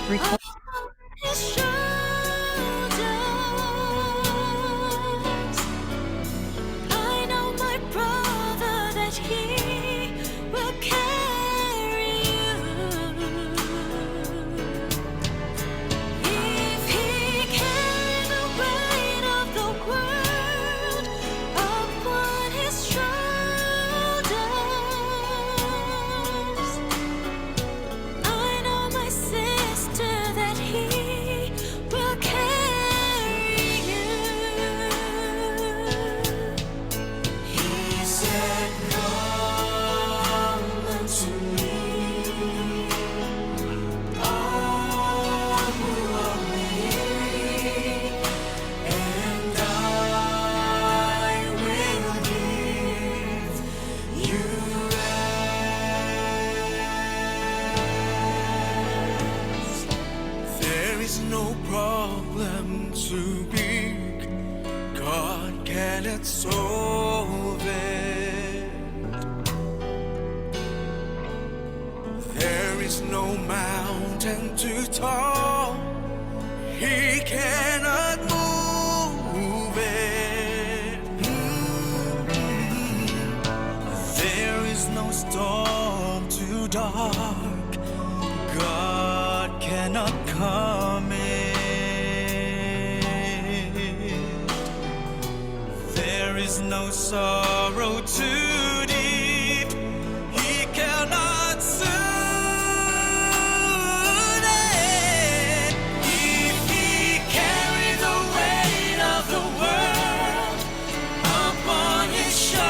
Record. His shoulders. I know my brother that he will carry you. If he carried the weight of the world upon his shoulders, I know my sister that he will carry you. He said, "Come unto me, all who are weary, and I will give you rest." There is no problem too big, God cannot solve it. There is no mountain too tall, He cannot move it. There is no storm too dark, God cannot come in. There is no sorrow too deep, He cannot soothe it. If He carried the weight of the world upon His shoulders,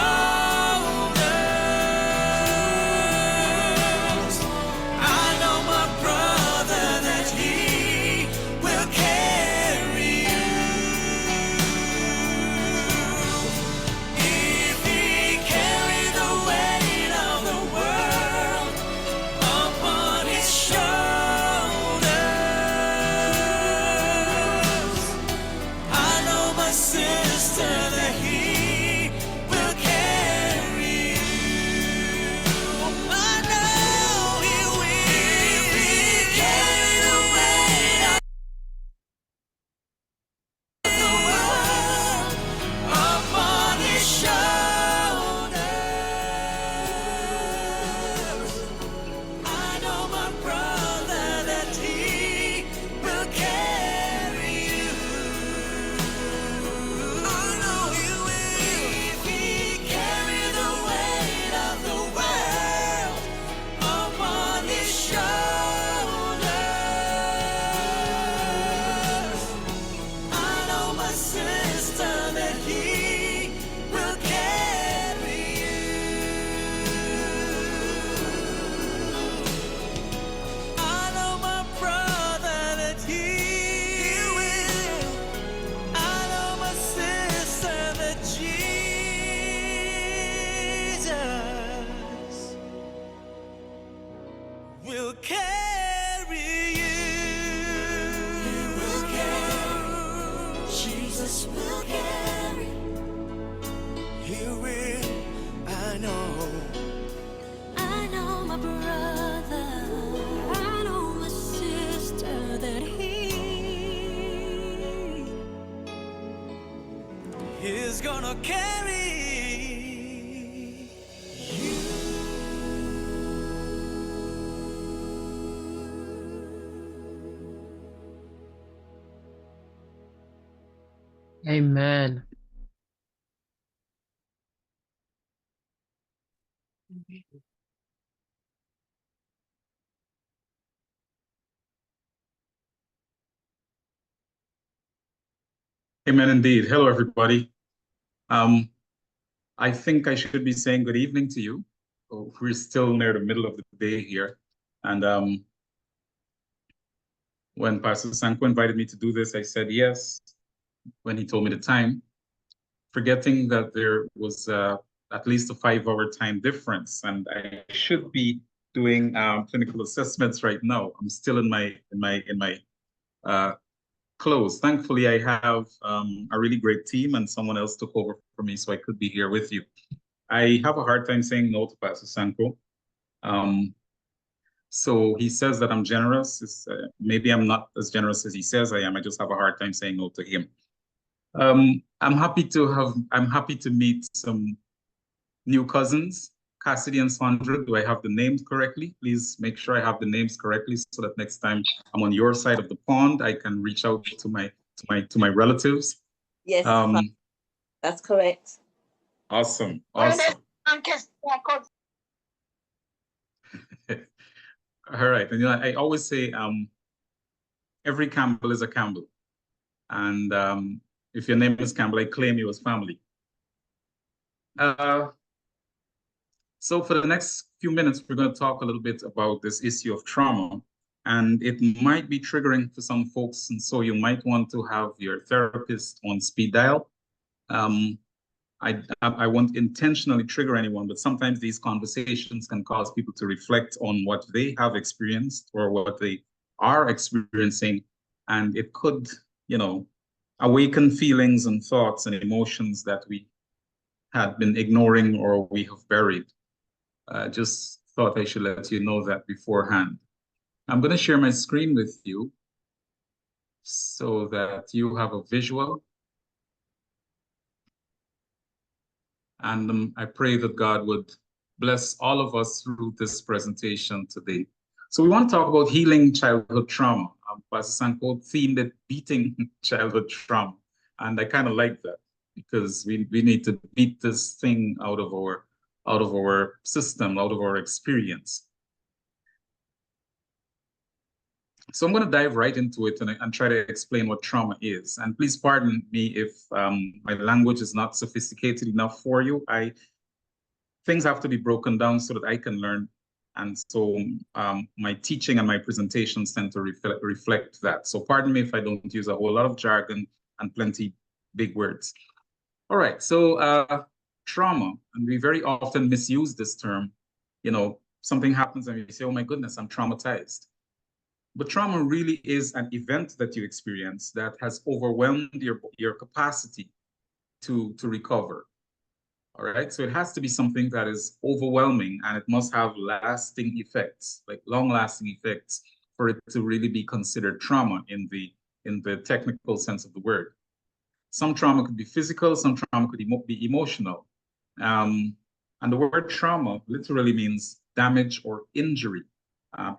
I know my brother that He will carry you. If He carried the weight of the world upon His shoulders, I know my sister that He will carry you. I know He will. If He carried the weight of the world upon His shoulders, I know my brother that He will carry you. I know He will. If He carried the weight of the world upon His shoulders, I know my sister that He will carry you. I know my brother that He will. I know my sister that Jesus will carry you. He will carry. Jesus will carry. He will. I know. I know my brother. I know my sister that He's gonna carry you. Amen. Amen indeed. Hello, everybody. I think I should be saying good evening to you. Oh, we're still near the middle of the day here. And when Pastor Sanko invited me to do this, I said yes when he told me the time, forgetting that there was at least a 5-hour time difference. And I should be doing clinical assessments right now. I'm still in my close. Thankfully, I have a really great team and someone else took over for me, so I could be here with you. I have a hard time saying no to Pastor Sanko. So he says that I'm generous. Maybe I'm not as generous as he says I am. I just have a hard time saying no to him. I'm happy to meet some new cousins, Cassidy and Sandra. Do I have the names correctly? Please make sure I have the names correctly so that next time I'm on your side of the pond, I can reach out to my relatives. Yes, that's correct. Awesome. All right. And I always say every Campbell is a Campbell. And if your name is Campbell, I claim you as family. So for the next few minutes, we're going to talk a little bit about this issue of trauma. And it might be triggering for some folks. And so you might want to have your therapist on speed dial. I won't intentionally trigger anyone, but sometimes these conversations can cause people to reflect on what they have experienced or what they are experiencing. And it could, awaken feelings and thoughts and emotions that we had been ignoring or we have buried. Just thought I should let you know that beforehand. I'm going to share my screen with you so that you have a visual. And I pray that God would bless all of us through this presentation today. So we want to talk about healing childhood trauma. Pastor Sanko themed it beating childhood trauma. And I kind of like that because we need to beat this thing out of our system, out of our experience. So I'm going to dive right into it and try to explain what trauma is. And please pardon me if my language is not sophisticated enough for you. Things have to be broken down so that I can learn. And so my teaching and my presentations tend to reflect that. So pardon me if I don't use a whole lot of jargon and plenty big words. All right, so trauma, and we very often misuse this term. Something happens and we say, oh my goodness, I'm traumatized. But trauma really is an event that you experience that has overwhelmed your capacity to recover. All right, so it has to be something that is overwhelming and it must have lasting effects, like long-lasting effects, for it to really be considered trauma in the technical sense of the word. Some trauma could be physical, some trauma could be emotional. And the word trauma literally means damage or injury.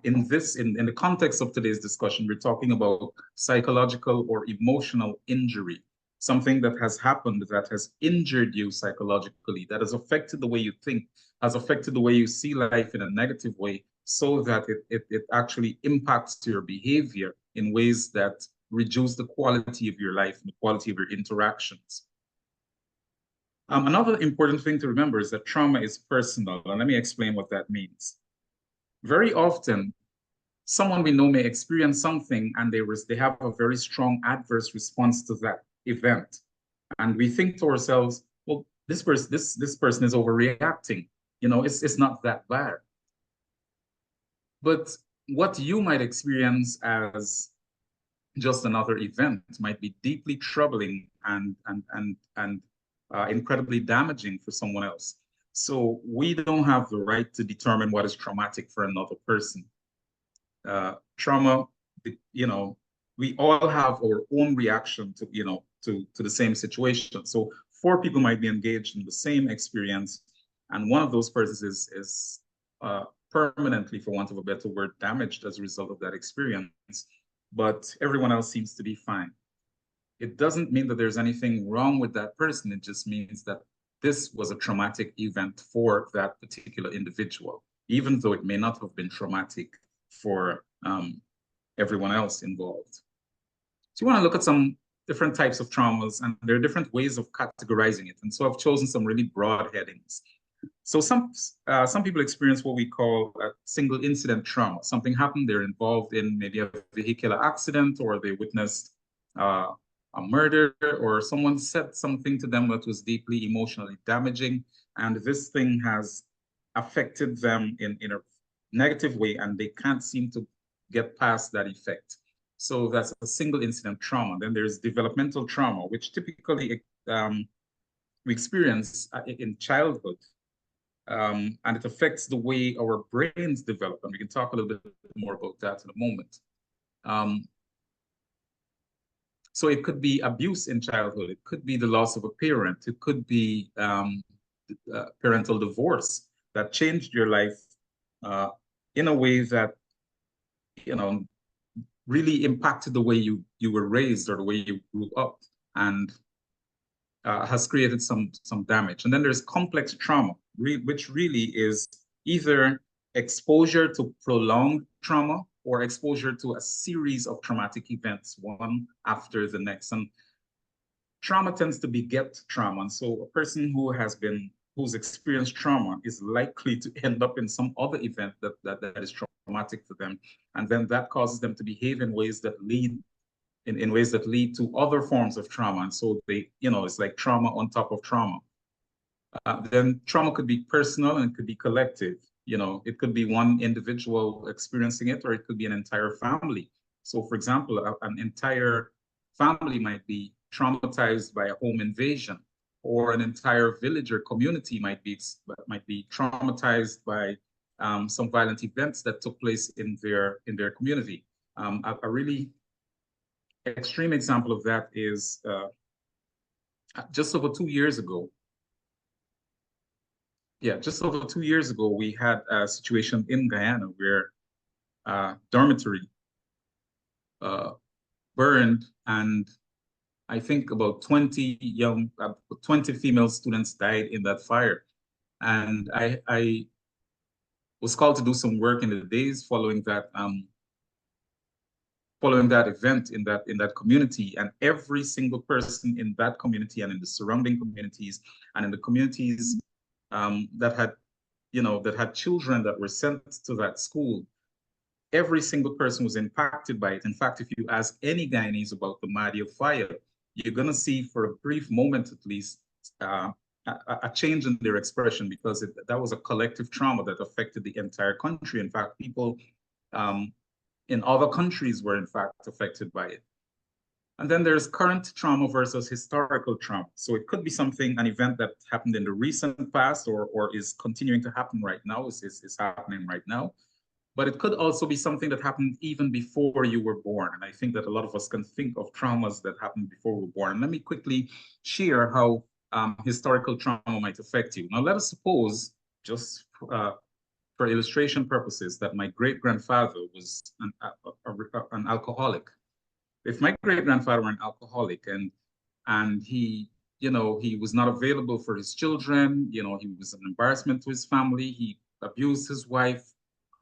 In the context of today's discussion, we're talking about psychological or emotional injury, something that has happened that has injured you psychologically, that has affected the way you think, has affected the way you see life in a negative way, so that it actually impacts your behavior in ways that reduce the quality of your life and the quality of your interactions. Another important thing to remember is that trauma is personal, and let me explain what that means. Very often, someone we know may experience something and they have a very strong adverse response to that event. And we think to ourselves, well, this person is overreacting. It's not that bad. But what you might experience as just another event might be deeply troubling and incredibly damaging for someone else. So we don't have the right to determine what is traumatic for another person. Trauma, we all have our own reaction to the same situation. So 4 people might be engaged in the same experience, and one of those persons is permanently, for want of a better word, damaged as a result of that experience, but everyone else seems to be fine. It doesn't mean that there's anything wrong with that person. It just means that this was a traumatic event for that particular individual, even though it may not have been traumatic for everyone else involved. So you want to look at some different types of traumas, and there are different ways of categorizing it. And so I've chosen some really broad headings. So some people experience what we call a single incident trauma. Something happened, they're involved in maybe a vehicular accident, or they witnessed a murder, or someone said something to them that was deeply emotionally damaging, and this thing has affected them in a negative way, and they can't seem to get past that effect. So that's a single incident trauma. Then there's developmental trauma, which typically we experience in childhood. and it affects the way our brains develop. And we can talk a little bit more about that in a moment. So it could be abuse in childhood. It could be the loss of a parent. It could be parental divorce that changed your life in a way that, you know, really impacted the way you were raised or the way you grew up, and has created some damage. And then there's complex trauma, which really is either exposure to prolonged trauma or exposure to a series of traumatic events, one after the next. And trauma tends to beget trauma. And so a person who's experienced trauma is likely to end up in some other event that is traumatic to them. And then that causes them to behave in ways that lead to other forms of trauma. And so they, it's like trauma on top of trauma. Then trauma could be personal and it could be collective. It could be one individual experiencing it, or it could be an entire family. So for example, an entire family might be traumatized by a home invasion, or an entire village or community might be traumatized by some violent events that took place in their community. A really extreme example of that is just over 2 years ago. Yeah, just over 2 years ago, we had a situation in Guyana where dormitory burned, and I think about 20 female students died in that fire. And I was called to do some work in the days following that event in that community, and every single person in that community and in the surrounding communities and in the communities that had children that were sent to that school, every single person was impacted by it. In fact, if you ask any Guyanese about the Madia fire, you're going to see for a brief moment at least a change in their expression, because that was a collective trauma that affected the entire country. In fact, people in other countries were in fact affected by it. And then there's current trauma versus historical trauma. So it could be an event that happened in the recent past or is continuing to happen right now, is happening right now. But it could also be something that happened even before you were born. And I think that a lot of us can think of traumas that happened before we were born. And let me quickly share how historical trauma might affect you. Now, let us suppose, just for illustration purposes, that my great-grandfather was an alcoholic. If my great-grandfather were an alcoholic and he was not available for his children, he was an embarrassment to his family, he abused his wife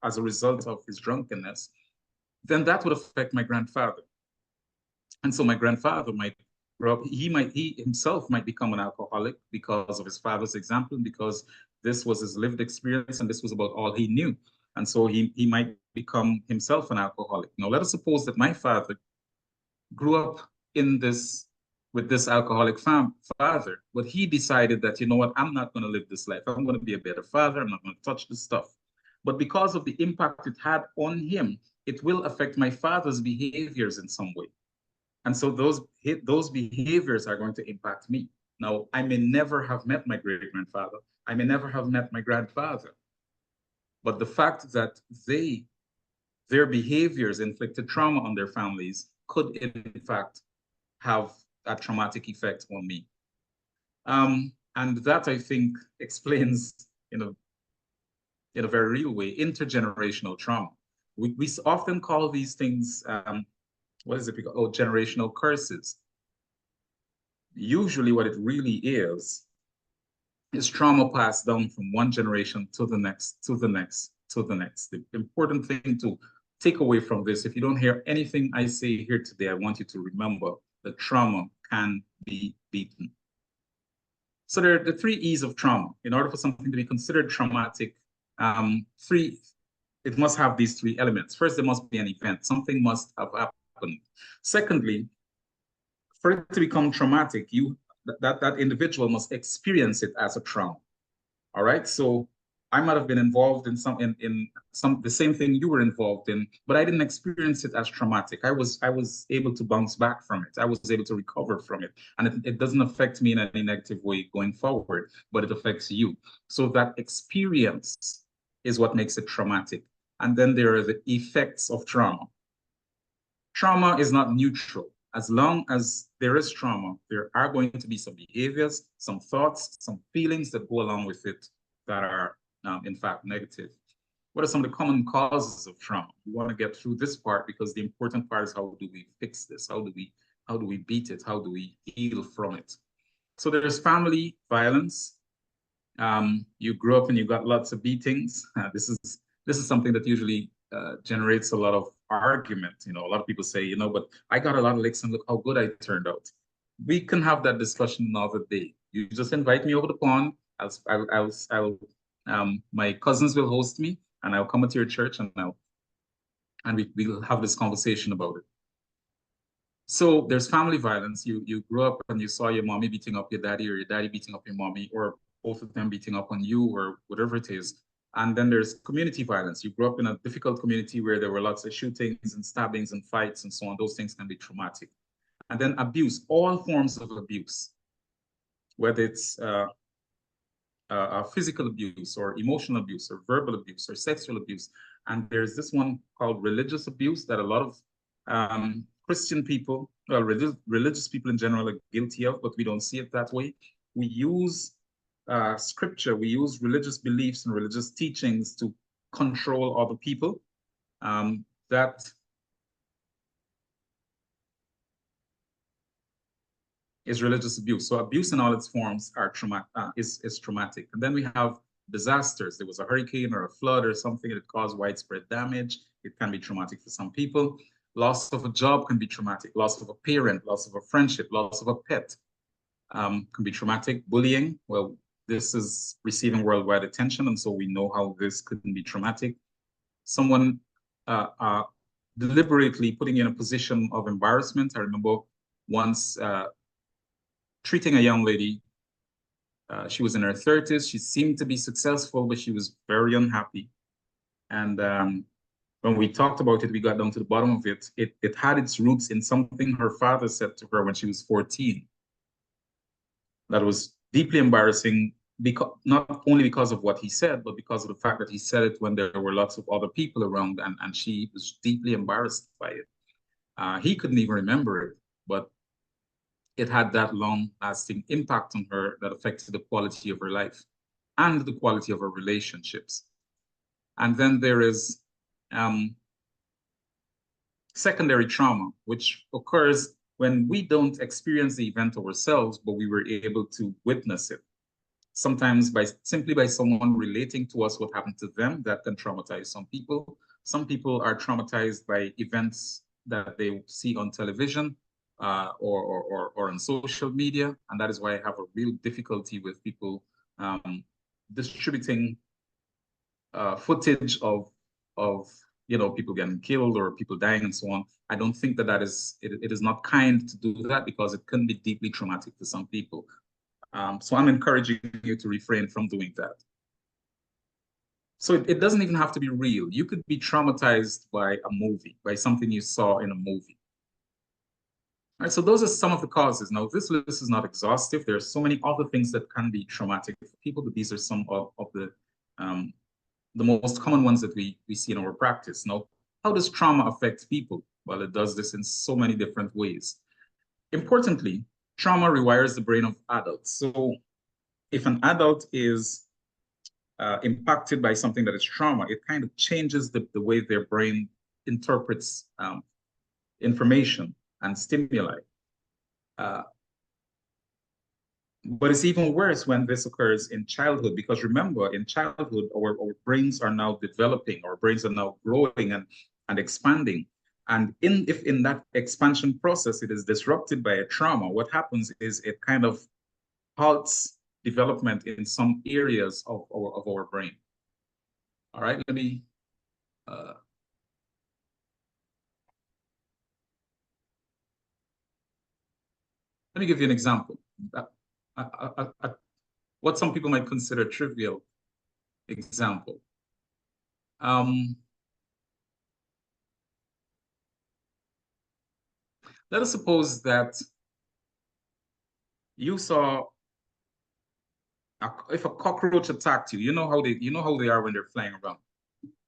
as a result of his drunkenness, then that would affect my grandfather. And so my grandfather might grow up, he himself might become an alcoholic because of his father's example, because this was his lived experience and this was about all he knew. And so he might become himself an alcoholic. Now, let us suppose that my father grew up with this alcoholic father, but he decided that, you know what, I'm not going to live this life. I'm going to be a better father. I'm not going to touch this stuff. But because of the impact it had on him, it will affect my father's behaviors in some way. And so those behaviors are going to impact me. Now, I may never have met my great-grandfather. I may never have met my grandfather. But the fact that their behaviors inflicted trauma on their families could, in fact, have a traumatic effect on me. And that, I think, explains, in a very real way, intergenerational trauma. We often call these things, what is it? Generational curses. Usually what it really is trauma passed down from one generation to the next, to the next, to the next. The important thing to take away from this, if you don't hear anything I say here today, I want you to remember that trauma can be beaten. So there are the 3 E's of trauma. In order for something to be considered traumatic, it must have these 3 elements. First, there must be an event. Something must have happened. Secondly, for it to become traumatic, that individual must experience it as a trauma. All right. So I might have been involved in some the same thing you were involved in, but I didn't experience it as traumatic. I was able to bounce back from it. I was able to recover from it. And it doesn't affect me in any negative way going forward, but it affects you. So that experience is what makes it traumatic. And then there are the effects of trauma. Trauma is not neutral. As long as there is trauma, there are going to be some behaviors, some thoughts, some feelings that go along with it that are, in fact, negative. What are some of the common causes of trauma? We want to get through this part because the important part is how do we fix this? How do we beat it? How do we heal from it? So there's family violence. You grew up and you got lots of beatings. This is something that usually generates a lot of argument. You know, a lot of people say, you know, but I got a lot of licks and look how good I turned out. We can have that discussion another day. You just invite me over the pond. My cousins will host me, and I'll come to your church, and we'll have this conversation about it. So there's family violence. You grew up and you saw your mommy beating up your daddy, or your daddy beating up your mommy, or both of them beating up on you, or whatever it is. And then there's community violence. You grew up in a difficult community where there were lots of shootings and stabbings and fights and so on. Those things can be traumatic. And then abuse, all forms of abuse, whether it's physical abuse or emotional abuse or verbal abuse or sexual abuse. And there's this one called religious abuse that a lot of Christian people, well, religious people in general are guilty of, but we don't see it that way. We use scripture, we use religious beliefs and religious teachings to control other people. That is religious abuse. So abuse in all its forms are is traumatic. And then we have disasters. There was a hurricane or a flood or something that caused widespread damage. It can be traumatic for some people. Loss of a job can be traumatic. Loss of a parent, loss of a friendship, loss of a pet can be traumatic. Bullying, well, this is receiving worldwide attention, and so we know how this could be traumatic. Someone deliberately putting you in a position of embarrassment. I remember once treating a young lady. She was in her 30s. She seemed to be successful, but she was very unhappy. And when we talked about it, we got down to the bottom of it. It had its roots in something her father said to her when she was 14. That was deeply embarrassing, because not only because of what he said, but because of the fact that he said it when there were lots of other people around, and she was deeply embarrassed by it. He couldn't even remember it, but it had that long-lasting impact on her that affected the quality of her life and the quality of her relationships. And then there is secondary trauma, which occurs when we don't experience the event ourselves, but we were able to witness it. Sometimes simply by someone relating to us what happened to them, that can traumatize some people. Some people are traumatized by events that they see on television or on social media, and that is why I have a real difficulty with people distributing footage of people getting killed or people dying and so on. I don't think that it is not kind to do that, because it can be deeply traumatic for some people. So I'm encouraging you to refrain from doing that. So it doesn't even have to be real. You could be traumatized by a movie, by something you saw in a movie. All right, so those are some of the causes. Now, this list is not exhaustive. There are so many other things that can be traumatic for people, but these are some of the most common ones that we see in our practice. Now, how does trauma affect people? Well, it does this in so many different ways. Importantly, trauma rewires the brain of adults. So if an adult is impacted by something that is trauma, it kind of changes the way their brain interprets information and stimuli. But it's even worse when this occurs in childhood, because remember, in childhood, our brains are now developing, our brains are now growing and expanding. And if in that expansion process, it is disrupted by a trauma, what happens is it kind of halts development in some areas of our brain. All right, let me give you an example. What some people might consider trivial. example. Let us suppose that you saw if a cockroach attacked you, you know how they are when they're flying around.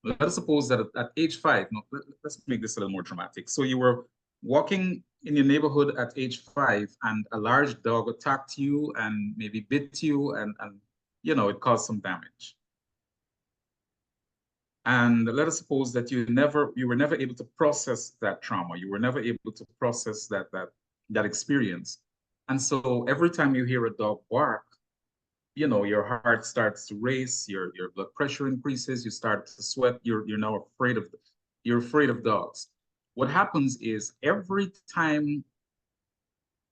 Let us suppose that at age 5, no, let's make this a little more dramatic. So you were walking in your neighborhood at age 5, and a large dog attacked you and maybe bit you, and it caused some damage. And let us suppose that you were never able to process that trauma. You were never able to process that experience. And so every time you hear a dog bark, your heart starts to race, your blood pressure increases, you start to sweat, you're now afraid of dogs. What happens is every time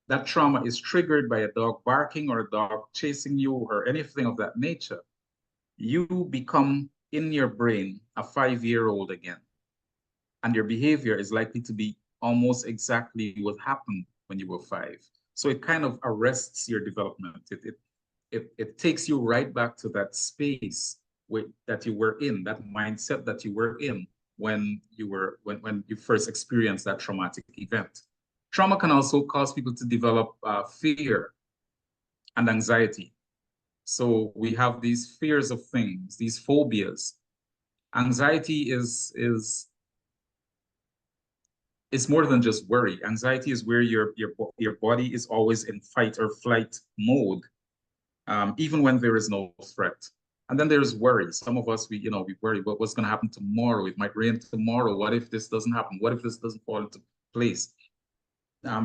that trauma is triggered by a dog barking or a dog chasing you or anything of that nature, you become in your brain a 5-year-old again. And your behavior is likely to be almost exactly what happened when you were 5. So it kind of arrests your development. It takes you right back to that space that you were in, that mindset that you were in when you first experienced that traumatic event. Trauma can also cause people to develop fear and anxiety. So we have these fears of things, these phobias. Anxiety is more than just worry. Anxiety is where your body is always in fight or flight mode, even when there is no threat. And then there's worry. Some of us, we worry about what's going to happen tomorrow. It might rain tomorrow. What if this doesn't happen? What if this doesn't fall into place?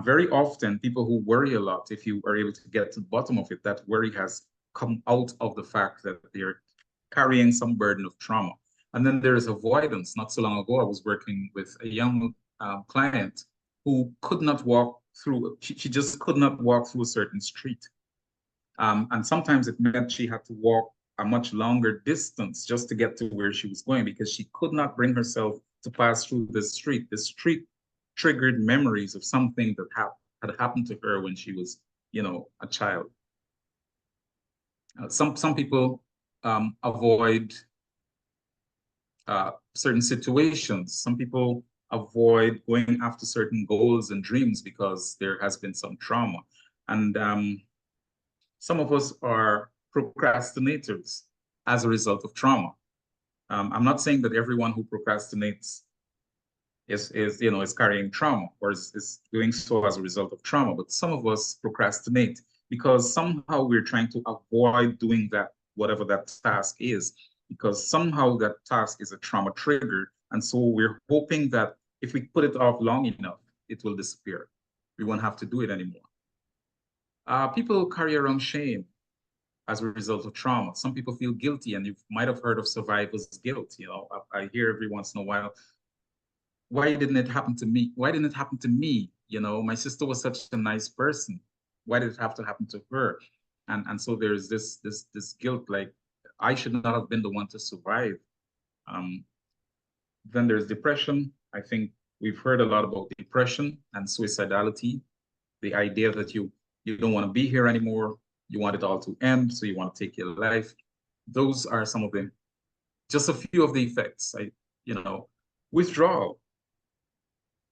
Very often, people who worry a lot, if you are able to get to the bottom of it, that worry has come out of the fact that they're carrying some burden of trauma. And then there is avoidance. Not so long ago, I was working with a young client who could not walk through, she just could not walk through a certain street. And sometimes it meant she had to walk a much longer distance just to get to where she was going, because she could not bring herself to pass through this street. This street triggered memories of something that had happened to her when she was, a child. Some people avoid certain situations. Some people avoid going after certain goals and dreams because there has been some trauma. And some of us are procrastinators as a result of trauma. I'm not saying that everyone who procrastinates is carrying trauma or is doing so as a result of trauma, but some of us procrastinate because somehow we're trying to avoid doing that, whatever that task is, because somehow that task is a trauma trigger. And so we're hoping that if we put it off long enough, it will disappear. We won't have to do it anymore. People carry around shame as a result of trauma. Some people feel guilty, and you might have heard of survivor's guilt. I hear every once in a while, why didn't it happen to me? Why didn't it happen to me? My sister was such a nice person. Why did it have to happen to her? And so there's this guilt, like I should not have been the one to survive. Then there's depression. I think we've heard a lot about depression and suicidality. The idea that you don't want to be here anymore. You want it all to end, so you want to take your life. Those are some of them, just a few of the effects. Withdrawal.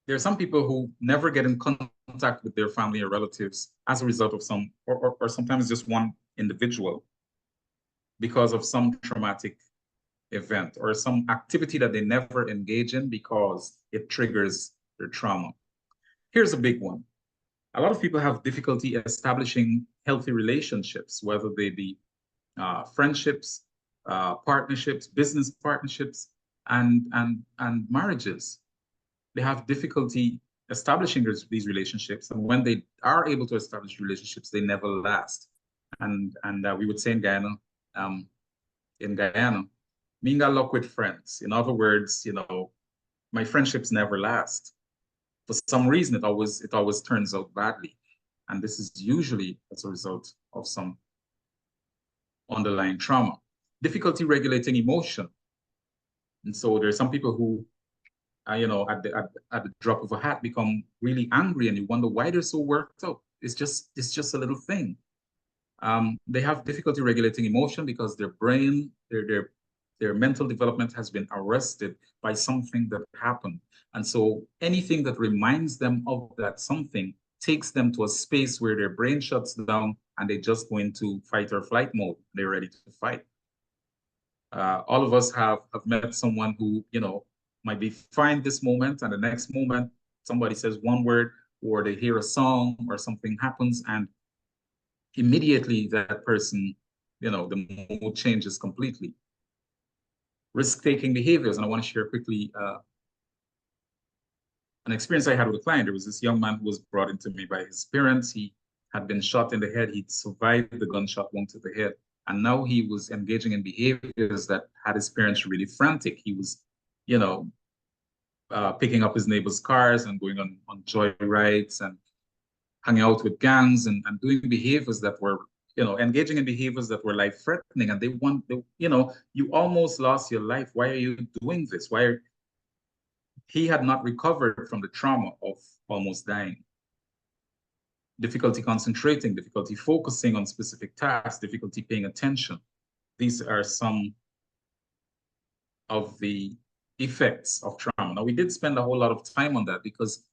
There are some people who never get in contact with their family or relatives as a result of some, or sometimes just one individual, because of some traumatic event or some activity that they never engage in because it triggers their trauma. Here's a big one. A lot of people have difficulty establishing healthy relationships, whether they be friendships, partnerships, business partnerships, and marriages. They have difficulty establishing these relationships, and when they are able to establish relationships, they never last. And we would say in Guyana, me got luck with friends. In other words, my friendships never last. For some reason, it always turns out badly, and this is usually as a result of some underlying trauma. Difficulty regulating emotion, and so there's some people who, at the drop of a hat, become really angry, and you wonder why they're so worked up. It's just a little thing. They have difficulty regulating emotion because their brain, their their mental development has been arrested by something that happened. And so anything that reminds them of that something takes them to a space where their brain shuts down and they just go into fight or flight mode. They're ready to fight. All of us have met someone who, you know, might be fine this moment, and the next moment somebody says one word, or they hear a song or something happens, and immediately that person, you know, the mood changes completely. Risk-taking behaviors, and I want to share quickly an experience I had with a client. There was this young man who was brought into me by his parents. He had been shot in the head. He'd survived the gunshot wound to the head. And now he was engaging in behaviors that had his parents really frantic. He was, you know, picking up his neighbors' cars and going on joy rides and hanging out with gangs and doing behaviors that were, you know, engaging in behaviors that were life-threatening. And you know, you almost lost your life. Why are you doing this? He had not recovered from the trauma of almost dying. Difficulty concentrating, difficulty focusing on specific tasks, difficulty paying attention. These are some of the effects of trauma. Now, we did spend a whole lot of time on that because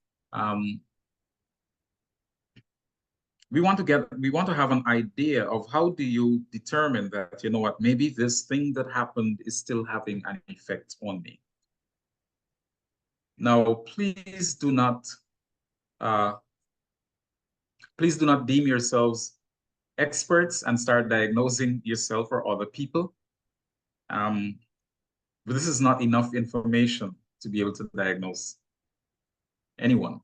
we want to have an idea of how do you determine that, you know what, maybe this thing that happened is still having an effect on me. Now, please do not deem yourselves experts and start diagnosing yourself or other people. But this is not enough information to be able to diagnose anyone.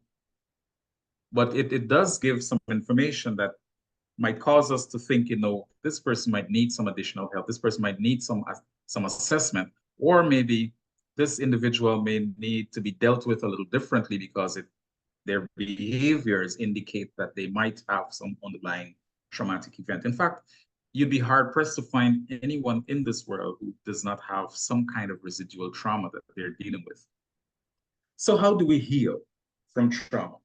But it does give some information that might cause us to think, you know, this person might need some additional help. This person might need some assessment, or maybe this individual may need to be dealt with a little differently because their behaviors indicate that they might have some underlying traumatic event. In fact, you'd be hard-pressed to find anyone in this world who does not have some kind of residual trauma that they're dealing with. So how do we heal from trauma?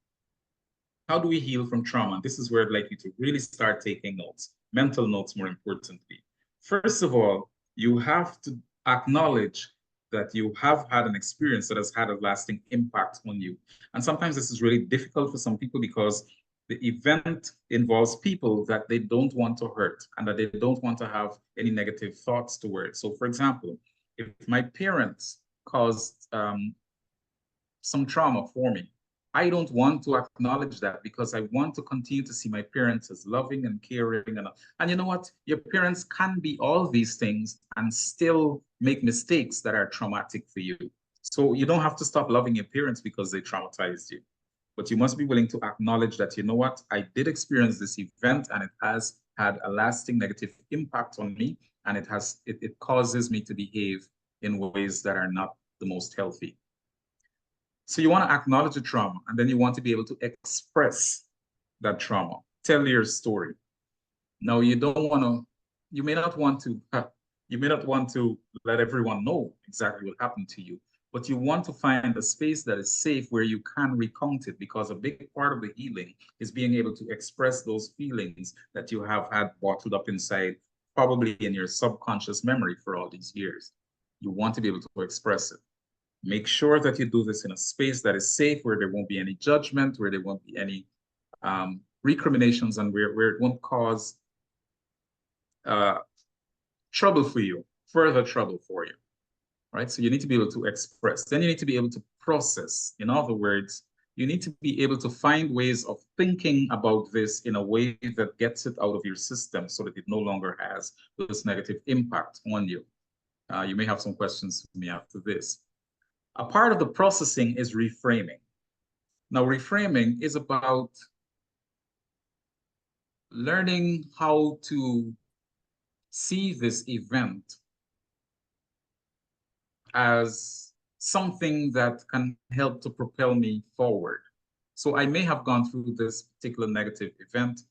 How do we heal from trauma? And this is where I'd like you to really start taking notes, mental notes more importantly. First of all, you have to acknowledge that you have had an experience that has had a lasting impact on you. And sometimes this is really difficult for some people because the event involves people that they don't want to hurt and that they don't want to have any negative thoughts towards. So for example, if my parents caused some trauma for me, I don't want to acknowledge that because I want to continue to see my parents as loving and caring. And you know what? Your parents can be all these things and still make mistakes that are traumatic for you. So you don't have to stop loving your parents because they traumatized you. But you must be willing to acknowledge that, you know what? I did experience this event and it has had a lasting negative impact on me. And it causes me to behave in ways that are not the most healthy. So you want to acknowledge the trauma, and then you want to be able to express that trauma. Tell your story. Now, you may not want to let everyone know exactly what happened to you, but you want to find a space that is safe where you can recount it, because a big part of the healing is being able to express those feelings that you have had bottled up inside, probably in your subconscious memory for all these years. You want to be able to express it. Make sure that you do this in a space that is safe, where there won't be any judgment, where there won't be any recriminations, and where it won't cause trouble for you, further trouble for you, right? So you need to be able to express. Then you need to be able to process. In other words, you need to be able to find ways of thinking about this in a way that gets it out of your system so that it no longer has this negative impact on you. You may have some questions for me after this. A part of the processing is reframing. Now, reframing is about learning how to see this event as something that can help to propel me forward. So I may have gone through this particular negative event.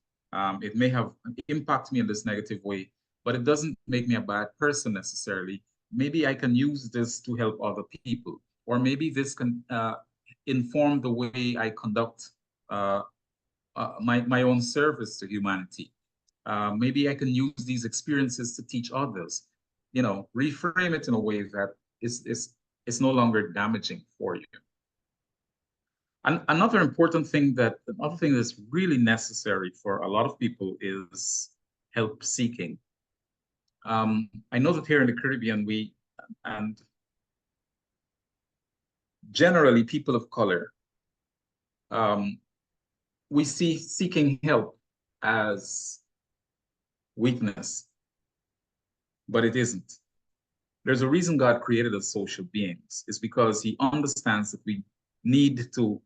It may have impacted me in this negative way, but it doesn't make me a bad person necessarily. Maybe I can use this to help other people. Or maybe this can inform the way I conduct my own service to humanity. Maybe I can use these experiences to teach others. reframe it in a way that is no longer damaging for you. And another thing that's really necessary for a lot of people is help seeking. I know that here in the Caribbean, and generally people of color, we see seeking help as weakness, but it isn't. There's a reason God created us social beings. It's because he understands that we need to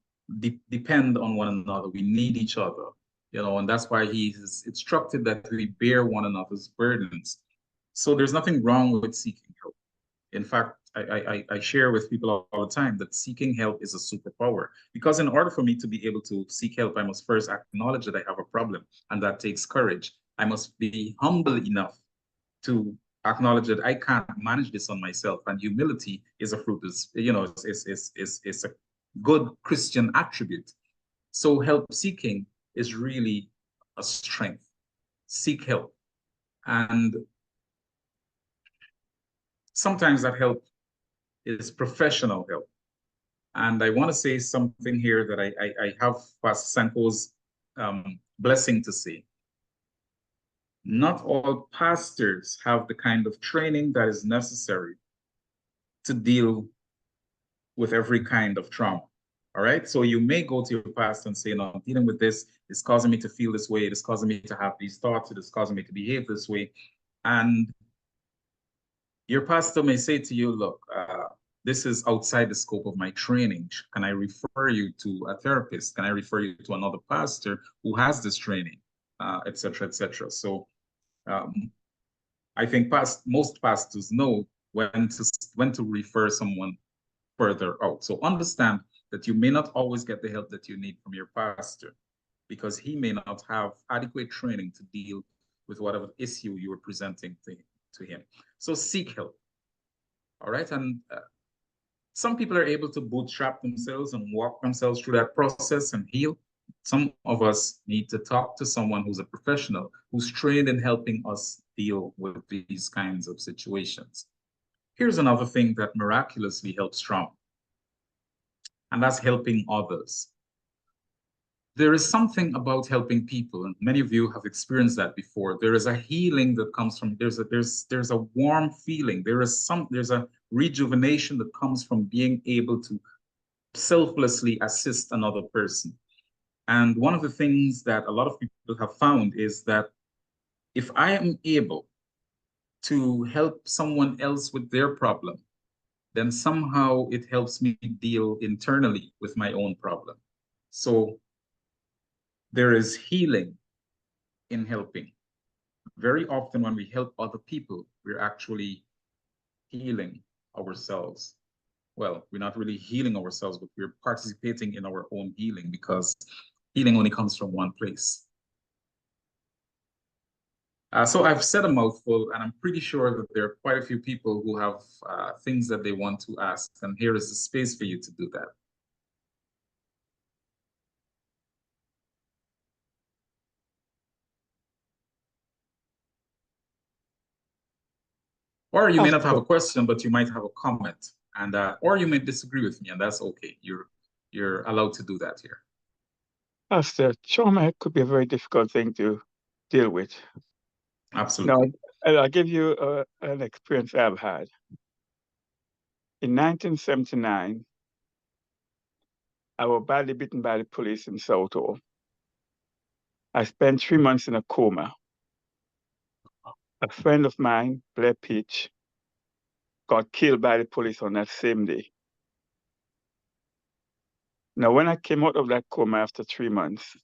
depend on one another. We need each other, and that's why he's instructed that we bear one another's burdens. So there's nothing wrong with seeking help. In fact, I share with people all the time that seeking help is a superpower, because in order for me to be able to seek help, I must first acknowledge that I have a problem, and that takes courage. I must be humble enough to acknowledge that I can't manage this on myself, and humility is a fruit. It's a good Christian attribute. So help seeking is really a strength. Seek help, and sometimes that help is professional help. And I want to say something here that I have Pastor Sanko's blessing to say. Not all pastors have the kind of training that is necessary to deal with every kind of trauma. All right. So you may go to your pastor and say, no, I'm dealing with this. It's causing me to feel this way. It's causing me to have these thoughts. It is causing me to behave this way. And your pastor may say to you, look, this is outside the scope of my training. Can I refer you to a therapist? Can I refer you to another pastor who has this training, et cetera, et cetera? So I think most pastors know when to refer someone further out. So understand that you may not always get the help that you need from your pastor, because he may not have adequate training to deal with whatever issue you are presenting to him. So seek help. All right. And some people are able to bootstrap themselves and walk themselves through that process and heal. Some of us need to talk to someone who's a professional, who's trained in helping us deal with these kinds of situations. Here's another thing that miraculously helps trauma, and that's helping others. There is something about helping people, and many of you have experienced that before. There is a healing that comes from, there's a warm feeling. There's a rejuvenation that comes from being able to selflessly assist another person. And one of the things that a lot of people have found is that if I am able to help someone else with their problem, then somehow it helps me deal internally with my own problem. So there is healing in helping. Very often when we help other people, we're actually healing ourselves. Well, we're not really healing ourselves, but we're participating in our own healing, because healing only comes from one place. So I've said a mouthful, and I'm pretty sure that there are quite a few people who have things that they want to ask, and here is the space for you to do that. Or you may not have a question, but you might have a comment, and or you may disagree with me, and that's okay. You're allowed to do that here. Pastor, trauma could be a very difficult thing to deal with. Absolutely. Now, I'll give you an experience I've had. In 1979, I was badly beaten by the police in Southall. I spent 3 months in a coma. A friend of mine, Blair Peach, got killed by the police on that same day. Now, when I came out of that coma after 3 months,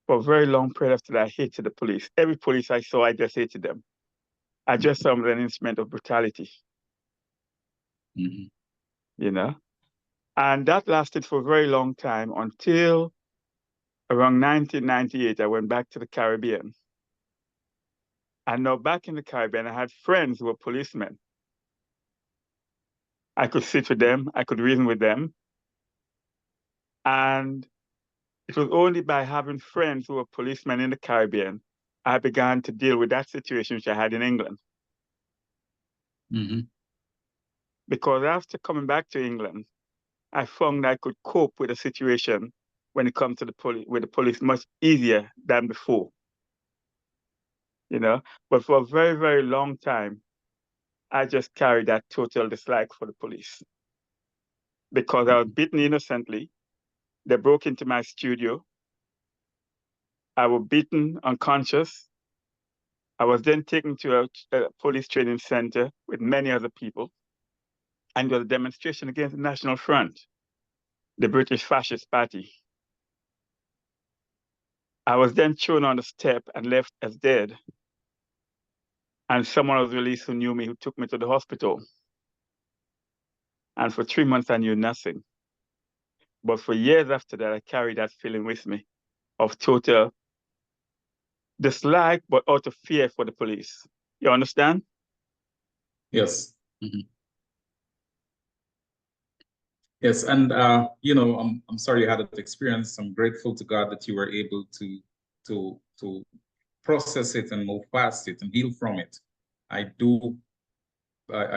for a very long period after that, I hated the police. Every police I saw, I just hated them. I just saw them as an instrument of brutality. You know? And that lasted for a very long time until around 1998, I went back to the Caribbean. And now back in the Caribbean, I had friends who were policemen. I could sit with them, I could reason with them. And it was only by having friends who were policemen in the Caribbean, I began to deal with that situation which I had in England. Because after coming back to England, I found I could cope with the situation when it comes to the police, with the police much easier than before. You know, but for a very, very long time, I just carried that total dislike for the police because I was beaten innocently. They broke into my studio. I was beaten unconscious. I was then taken to a police training center with many other people. And there was a demonstration against the National Front, the British Fascist Party. I was then thrown on the step and left as dead. And someone was released who knew me, who took me to the hospital. And for 3 months, I knew nothing. But for years after that, I carried that feeling with me of total dislike, but out of fear for the police. You understand? Yes. Yes, and you know, I'm sorry you had that experience. I'm grateful to God that you were able to process it and move past it and heal from it. I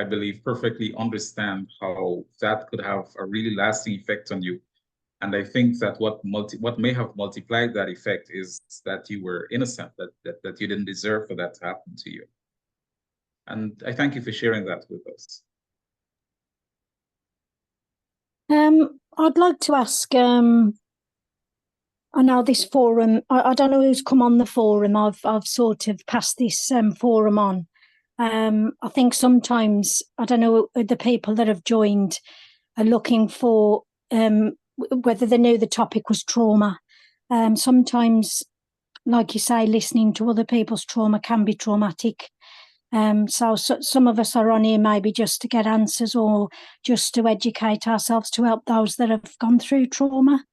believe, perfectly understand how that could have a really lasting effect on you. And I think that what may have multiplied that effect is that you were innocent, that you didn't deserve for that to happen to you. And I thank you for sharing that with us. I'd like to ask, I know this forum, I don't know who's come on the forum. I've sort of passed this forum on. I think sometimes, I don't know, the people that have joined are looking for whether they knew the topic was trauma. Sometimes, like you say, listening to other people's trauma can be traumatic. So some of us are on here maybe just to get answers or just to educate ourselves to help those that have gone through trauma.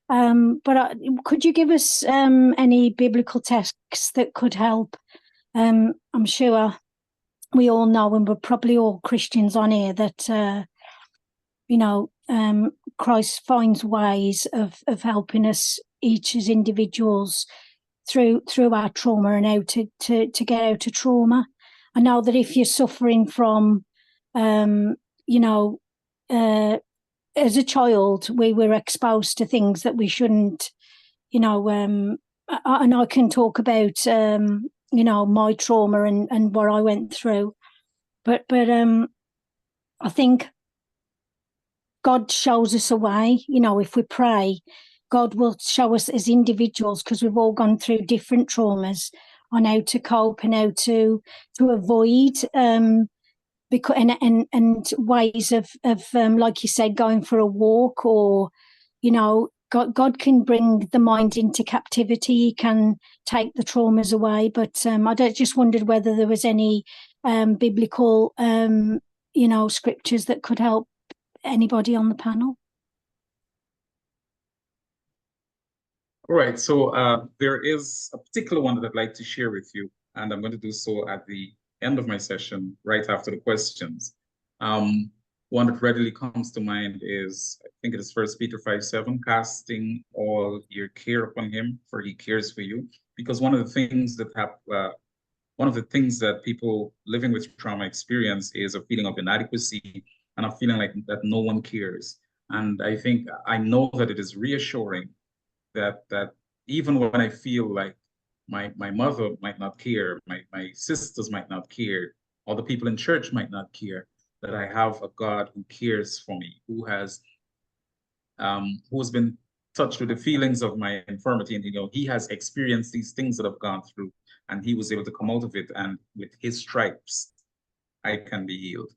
But could you give us any biblical texts that could help? I'm sure we all know, and we're probably all Christians on here, that you know, Christ finds ways of helping us each as individuals through our trauma and how to get out of trauma. I know that if you're suffering from, you know, as a child, we were exposed to things that we shouldn't, you know, and I can talk about, you know, my trauma and what I went through. But I think God shows us a way. You know, if we pray, God will show us as individuals, because we've all gone through different traumas, on how to cope and how to avoid because and ways of like you said, going for a walk, or you know, God can bring the mind into captivity. He can take the traumas away. But I just wondered whether there was any biblical you know, scriptures that could help anybody on the panel. All right, so there is a particular one that I'd like to share with you, and I'm going to do so at the end of my session, right after the questions. One that readily comes to mind is, I think it is 1 Peter 5:7, casting all your care upon him, for he cares for you. Because one of the things that people living with trauma experience is a feeling of inadequacy and a feeling like that no one cares. And I know that it is reassuring that even when I feel like my mother might not care, my sisters might not care, or the people in church might not care, that I have a God who cares for me, who has been touched with the feelings of my infirmity, and you know, he has experienced these things that I've gone through, and he was able to come out of it, and with his stripes, I can be healed.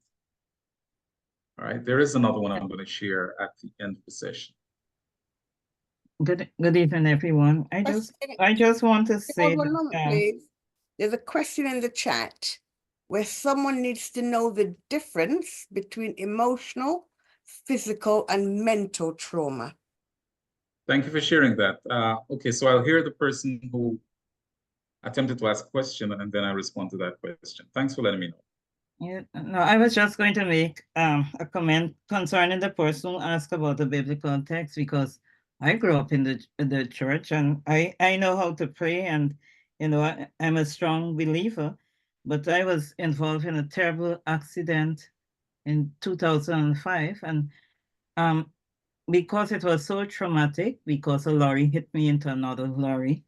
All right, there is another one I'm going to share at the end of the session. Good evening, everyone. I just want to say Hold on a moment, that, please. There's a question in the chat where someone needs to know the difference between emotional, physical, and mental trauma. Thank you for sharing that. Okay, so I'll hear the person who attempted to ask a question, and then I respond to that question. Thanks for letting me know. Yeah, no, I was just going to make a comment concerning the person who asked about the biblical text, because I grew up in the church, and I know how to pray, and you know, I'm a strong believer. but I was involved in a terrible accident in 2005, and because it was so traumatic, because a lorry hit me into another lorry,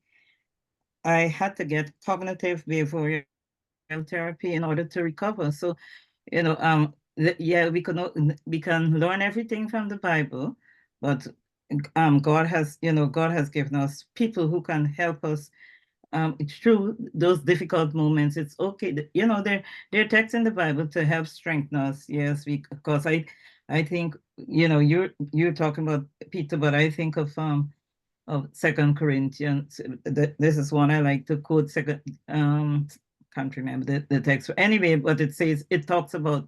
I had to get cognitive behavioral therapy in order to recover. So, you know, yeah, we can learn everything from the Bible, but God has, God has given us people who can help us through those difficult moments. It's okay, there are texts in the Bible to help strengthen us. Yes, because I think, you're talking about Peter, but I think of 2 Corinthians. This is one I like to quote. Can't remember the text anyway, but it talks about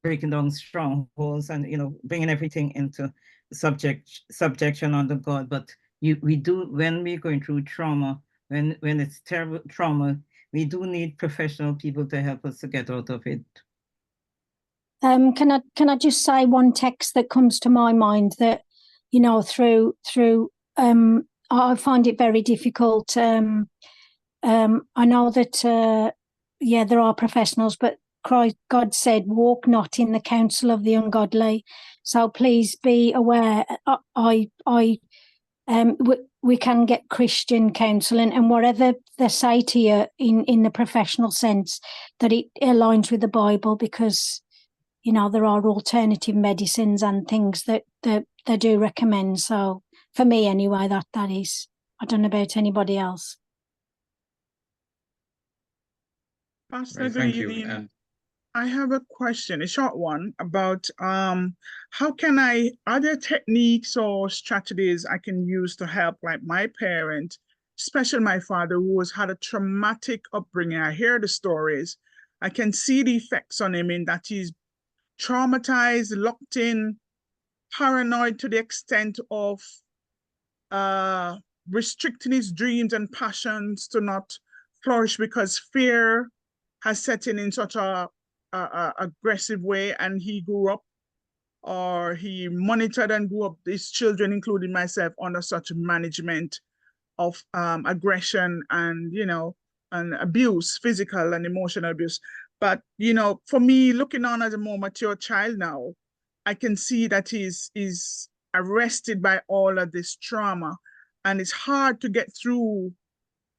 breaking down strongholds and bringing everything into subjection under God. But we do, when we're going through trauma, when it's terrible trauma, we do need professional people to help us to get out of it. Can I just say one text that comes to my mind that, through I find it very difficult. I know that there are professionals, but God said, "Walk not in the counsel of the ungodly." So please be aware. We can get Christian counselling, and whatever they say to you in the professional sense, that it aligns with the Bible, because there are alternative medicines and things that they do recommend. So for me anyway, that is. I don't know about anybody else. Pastor, Right, good thank you. evening. And I have a question, a short one, about are there techniques or strategies I can use to help, like my parent, especially my father, who has had a traumatic upbringing. I hear the stories. I can see the effects on him in that he's traumatized, locked in, paranoid to the extent of restricting his dreams and passions to not flourish because fear has set in such a aggressive way, and he grew up, or he monitored and grew up his children, including myself, under such management of aggression and and abuse, physical and emotional abuse. But for me, looking on as a more mature child now, I can see that he's arrested by all of this trauma, and it's hard to get through.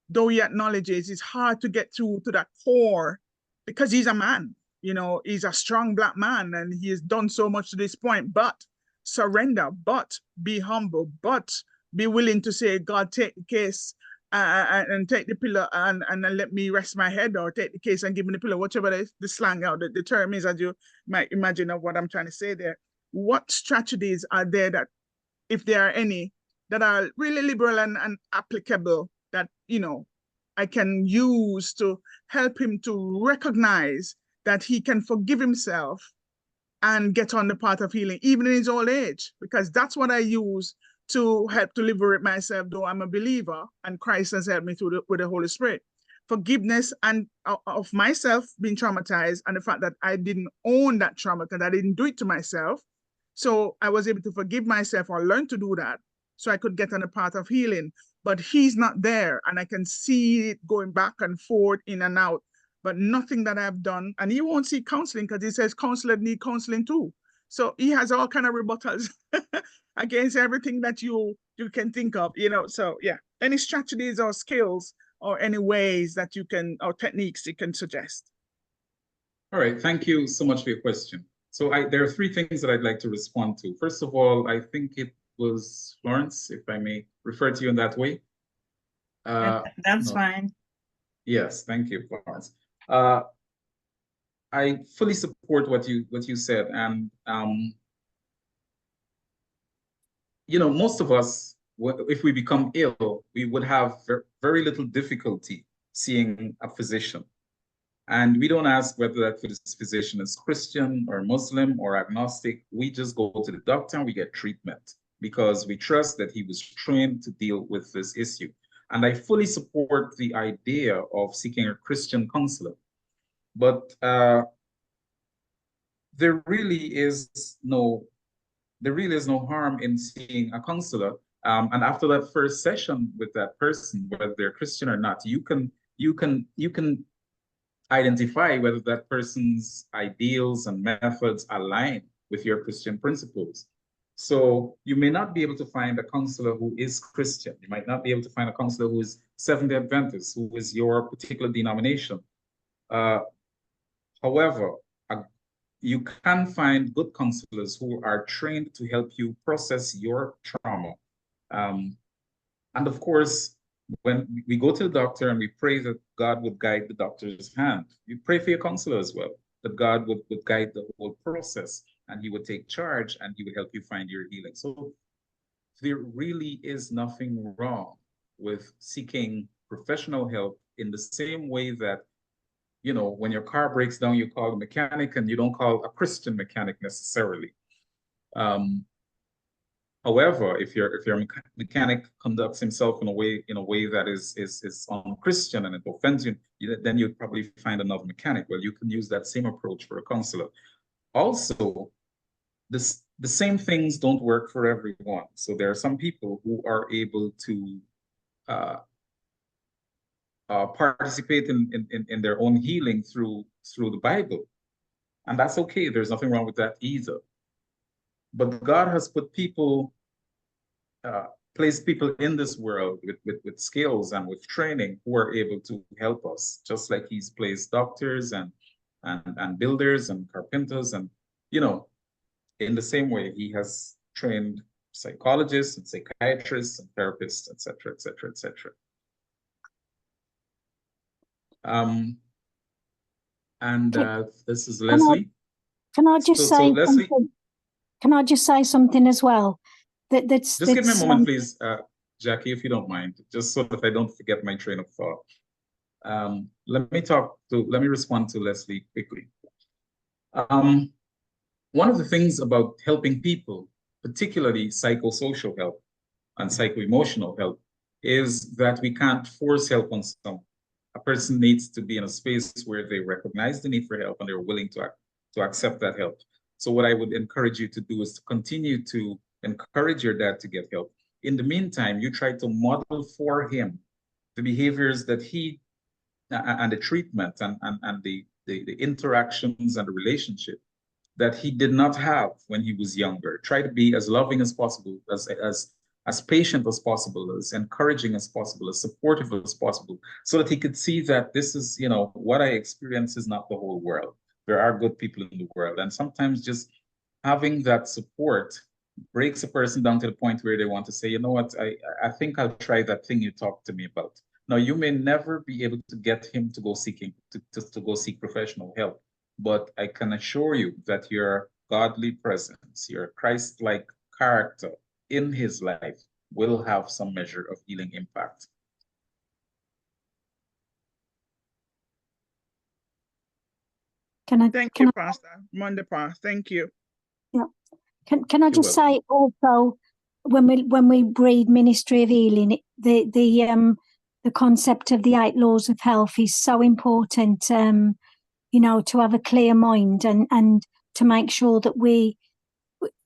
Though he acknowledges, it's hard to get through to that core, because he's a man, he's a strong Black man, and he has done so much to this point. But surrender, but be humble, but be willing to say, God, take the case and take the pillow and let me rest my head, or take the case and give me the pillow, whatever the slang out, the term is, as you might imagine of what I'm trying to say there. What strategies are there that, if there are any, that are really liberal and applicable, that I can use to help him to recognize that he can forgive himself and get on the path of healing, even in his old age? Because that's what I use to help to liberate myself, though I'm a believer, and Christ has helped me with the Holy Spirit. Forgiveness and of myself being traumatized, and the fact that I didn't own that trauma, because I didn't do it to myself. So I was able to forgive myself, or learn to do that, so I could get on the path of healing. But he's not there, and I can see it going back and forth, in and out, but nothing that I've done. And he won't see counseling, because he says counselors need counseling too. So he has all kind of rebuttals against everything that you can think of, So yeah, any strategies or skills or any ways that you can, or techniques you can suggest? all right, thank you so much for your question. So there are 3 things that I'd like to respond to. First of all, I think it was Florence, if I may refer to you in that way. That's fine. Yes, thank you, Florence. I fully support what you said, and most of us, if we become ill, we would have very little difficulty seeing a physician, and we don't ask whether that physician is Christian or Muslim or agnostic. We just go to the doctor and we get treatment, because we trust that he was trained to deal with this issue. And I fully support the idea of seeking a Christian counselor. But there really is no harm in seeing a counselor. And after that first session with that person, whether they're Christian or not, you can identify whether that person's ideals and methods align with your Christian principles. So you may not be able to find a counselor who is Christian. You might not be able to find a counselor who is Seventh-day Adventist, who is your particular denomination. However, you can find good counselors who are trained to help you process your trauma. And of course, when we go to the doctor and we pray that God would guide the doctor's hand, you pray for your counselor as well, that God would guide the whole process and he would take charge and he would help you find your healing. So there really is nothing wrong with seeking professional help in the same way that, you know, when your car breaks down, you call a mechanic and you don't call a Christian mechanic necessarily. However, if your mechanic conducts himself in a way that is unchristian and it offends you, then you'd probably find another mechanic. Well, you can use that same approach for a counselor. Also, the same things don't work for everyone. So there are some people who are able to participate in their own healing through the Bible, and that's okay. There's nothing wrong with that either. But God has put people, placed people in this world with skills and with training who are able to help us, just like He's placed doctors and builders and carpenters, and you know, in the same way He has trained psychologists and psychiatrists and therapists, etc., etc., etc. This is Leslie. Can I just say Leslie, something? Can I just say something as well? Just give me a moment, please, Jackie, if you don't mind, just so that I don't forget my train of thought. Let me respond to Leslie quickly. One of the things about helping people, particularly psychosocial help and psycho-emotional help, is that we can't force help on someone. A person needs to be in a space where they recognize the need for help and they're willing to accept that help. So what I would encourage you to do is to continue to encourage your dad to get help. In the meantime, you try to model for him the behaviors that he and the treatment and the interactions and the relationship that he did not have when he was younger. Try to be as loving as possible, as patient as possible, as encouraging as possible, as supportive as possible, so that he could see that this is, you know, what I experience is not the whole world. There are good people in the world. And sometimes just having that support breaks a person down to the point where they want to say, you know what, I think I'll try that thing you talked to me about. Now, you may never be able to get him to go seek professional help, but I can assure you that your godly presence, your Christ-like character in his life will have some measure of healing impact. Thank you, Pastor Mondepa. Thank you. Yeah. Can I just say also, when we read Ministry of Healing, the concept of the 8 laws of health is so important. You know, to have a clear mind and to make sure that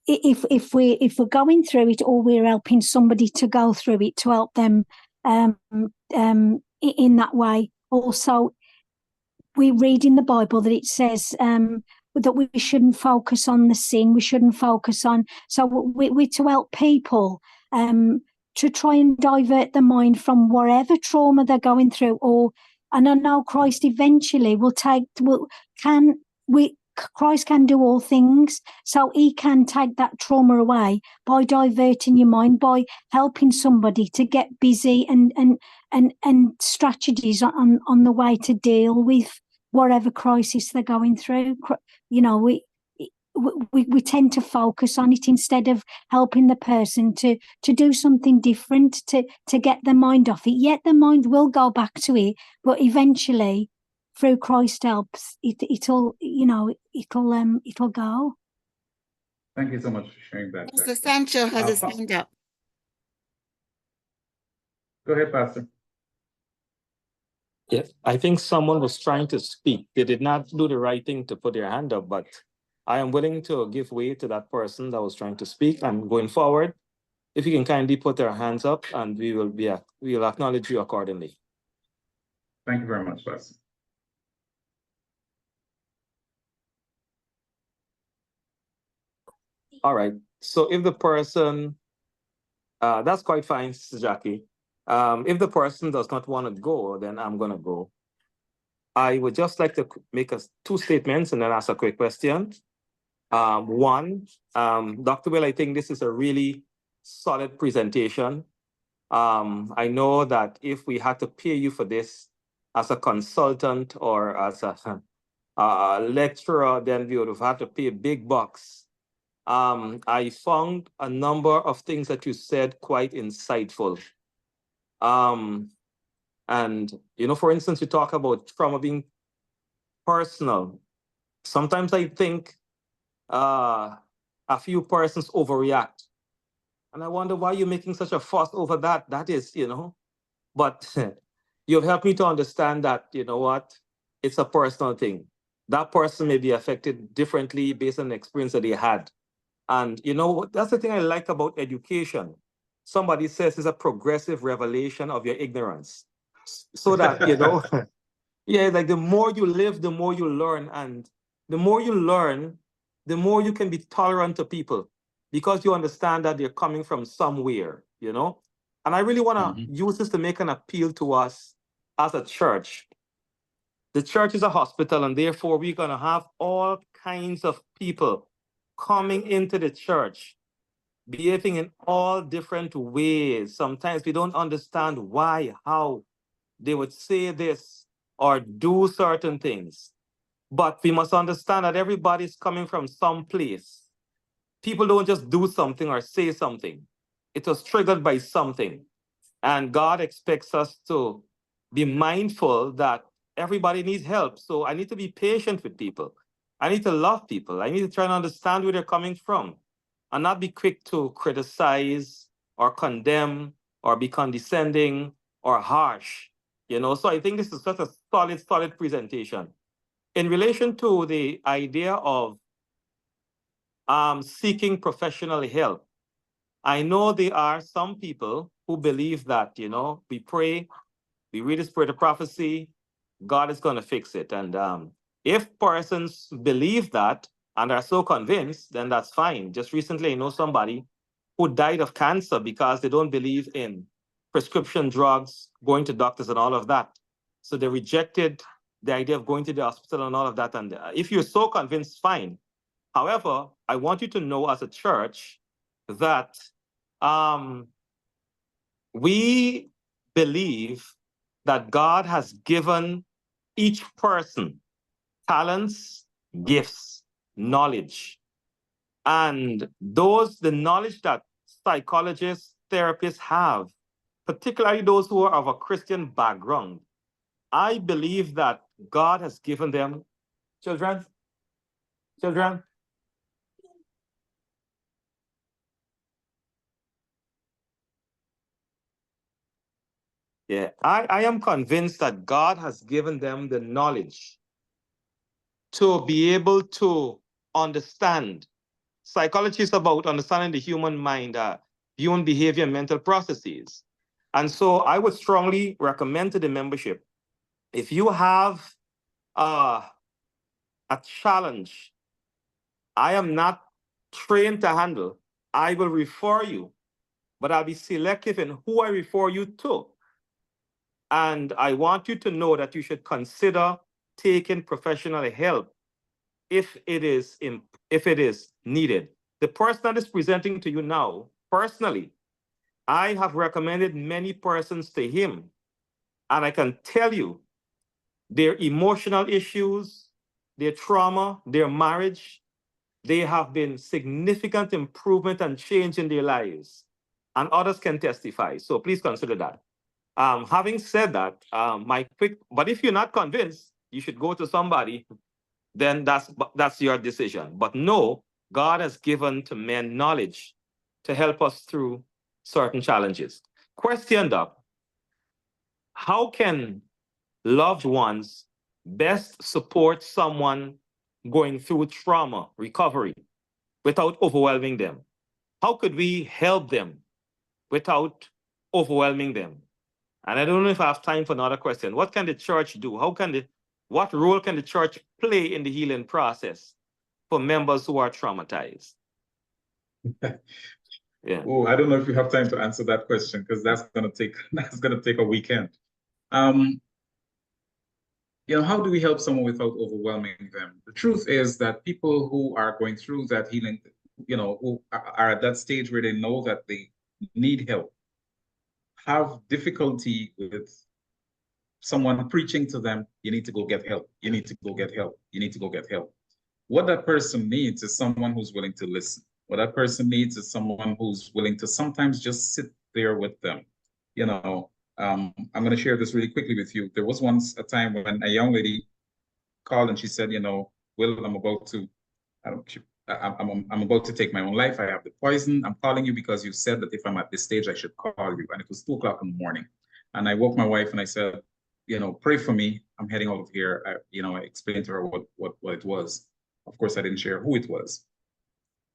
if we're going through it, or we're helping somebody to go through it, to help them in that way. Also, we read in the Bible that it says that we shouldn't focus on the sin. We shouldn't focus on. So we're to help people to try and divert the mind from whatever trauma they're going through. And I know Christ eventually Christ can do all things, so He can take that trauma away by diverting your mind, by helping somebody to get busy and strategies on the way to deal with whatever crisis they're going through. You know, we tend to focus on it instead of helping the person to do something different, to get their mind off it. Yet the mind will go back to it, but eventually, through Christ helps, it'll go. Thank you so much for sharing that. Mr. Sancho has his hand up. Go ahead, Pastor. Yes, I think someone was trying to speak. They did not do the right thing to put their hand up, but I am willing to give way to that person that was trying to speak. And going forward, if you can kindly put their hands up, and we will acknowledge you accordingly. Thank you very much, Pastor. All right. So if the person, that's quite fine, Sister Jackie. If the person does not want to go, then I'm going to go. I would just like to make two statements and then ask a quick question. One, Dr. Will, I think this is a really solid presentation. I know that if we had to pay you for this as a consultant or as a lecturer, then we would have had to pay big bucks. I found a number of things that you said quite insightful. And, you know, for instance, you talk about trauma being personal. Sometimes I think a few persons overreact. And I wonder why you're making such a fuss over that. That is, you know, but you've helped me to understand that, you know what, it's a personal thing. That person may be affected differently based on the experience that they had. And, you know, that's the thing I like about education. Somebody says it's a progressive revelation of your ignorance. So that, you know, yeah, like the more you live, the more you learn. And the more you learn, the more you can be tolerant to people because you understand that they're coming from somewhere, you know? And I really want to use this to make an appeal to us as a church. The church is a hospital, and therefore we're going to have all kinds of people coming into the church, behaving in all different ways. Sometimes we don't understand why, how they would say this or do certain things. But we must understand that everybody's coming from some place. People don't just do something or say something. It was triggered by something. And God expects us to be mindful that everybody needs help. So I need to be patient with people. I need to love people. I need to try and understand where they're coming from and not be quick to criticize or condemn or be condescending or harsh. You know, so I think this is such a solid presentation. In relation to the idea of seeking professional help, I know there are some people who believe that, you know, we pray, we read the spirit of prophecy, God is going to fix it. And if persons believe that and are so convinced, then that's fine. Just recently, I know somebody who died of cancer because they don't believe in prescription drugs, going to doctors and all of that. So they rejected the idea of going to the hospital and all of that. And if you're so convinced, fine. However, I want you to know as a church that we believe that God has given each person talents, gifts, knowledge. And the knowledge that psychologists, therapists have, particularly those who are of a Christian background, I believe that God has given them children. Yeah, I am convinced that God has given them the knowledge to be able to understand. Psychology is about understanding the human mind, human behavior, and mental processes. And so I would strongly recommend to the membership, if you have a challenge I am not trained to handle, I will refer you, but I'll be selective in who I refer you to. And I want you to know that you should consider taking professional help if it is needed. The person that is presenting to you now, personally, I have recommended many persons to him, and I can tell you their emotional issues, their trauma, their marriage, they have been significant improvement and change in their lives, and others can testify. So please consider that. Having said that, but if you're not convinced, you should go to somebody, then that's your decision. But no, God has given to men knowledge to help us through certain challenges. Question, Doc, how can loved ones best support someone going through trauma recovery without overwhelming them? How could we help them without overwhelming them? And I don't know if I have time for another question. What can the church do? What role can the church play in the healing process for members who are traumatized? Yeah. Oh, I don't know if you have time to answer that question because that's gonna take a weekend. You know, how do we help someone without overwhelming them? The truth is that people who are going through that healing, you know, who are at that stage where they know that they need help, have difficulty with someone preaching to them, you need to go get help. You need to go get help. You need to go get help. What that person needs is someone who's willing to listen. What that person needs is someone who's willing to sometimes just sit there with them. You know, I'm going to share this really quickly with you. There was once a time when a young lady called and she said, you know, Will, I'm about to take my own life. I have the poison. I'm calling you because you said that if I'm at this stage, I should call you. And it was 2 o'clock in the morning. And I woke my wife and I said, you know, pray for me. I'm heading out of here. I explained to her what it was. Of course, I didn't share who it was.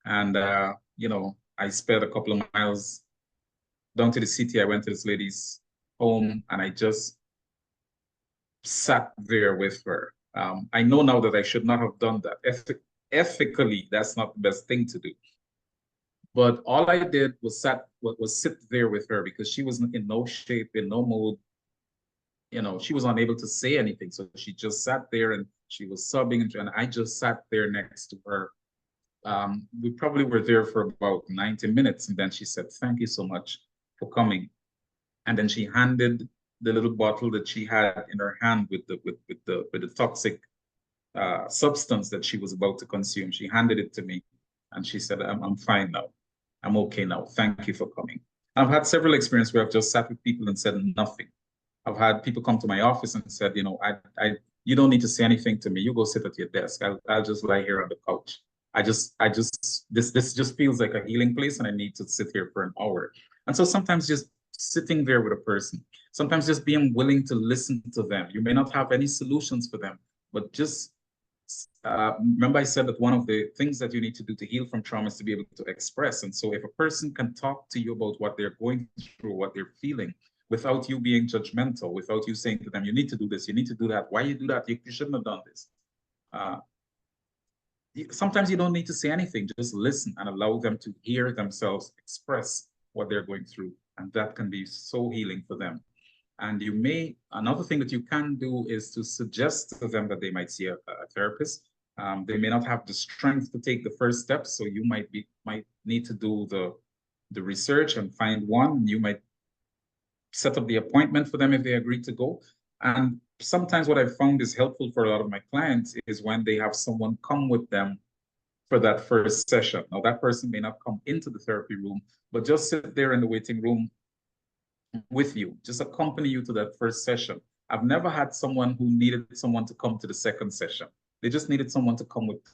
And, you know, I sped a couple of miles down to the city. I went to this lady's home and I just sat there with her. I know now that I should not have done that. Ethically, that's not the best thing to do. But all I did was sit there with her because she was in no shape, in no mood. You know, she was unable to say anything. So she just sat there and she was sobbing and I just sat there next to her. We probably were there for about 90 minutes. And then she said, thank you so much for coming. And then she handed the little bottle that she had in her hand with the toxic substance that she was about to consume. She handed it to me and she said, I'm fine now. I'm okay now. Thank you for coming. I've had several experiences where I've just sat with people and said nothing. I've had people come to my office and said, you know, you don't need to say anything to me. You go sit at your desk. I'll just lie here on the couch. This just feels like a healing place and I need to sit here for an hour. And so sometimes just sitting there with a person, sometimes just being willing to listen to them. You may not have any solutions for them, but just remember I said that one of the things that you need to do to heal from trauma is to be able to express. And so if a person can talk to you about what they're going through, what they're feeling, without you being judgmental, without you saying to them, you need to do this, you need to do that. Why you do that? You shouldn't have done this. Sometimes you don't need to say anything, just listen and allow them to hear themselves express what they're going through. And that can be so healing for them. And another thing that you can do is to suggest to them that they might see a therapist. They may not have the strength to take the first step. So you might need to do the research and find one. You might set up the appointment for them if they agree to go. And sometimes what I've found is helpful for a lot of my clients is when they have someone come with them for that first session. Now, that person may not come into the therapy room, but just sit there in the waiting room with you, just accompany you to that first session. I've never had someone who needed someone to come to the second session. They just needed someone to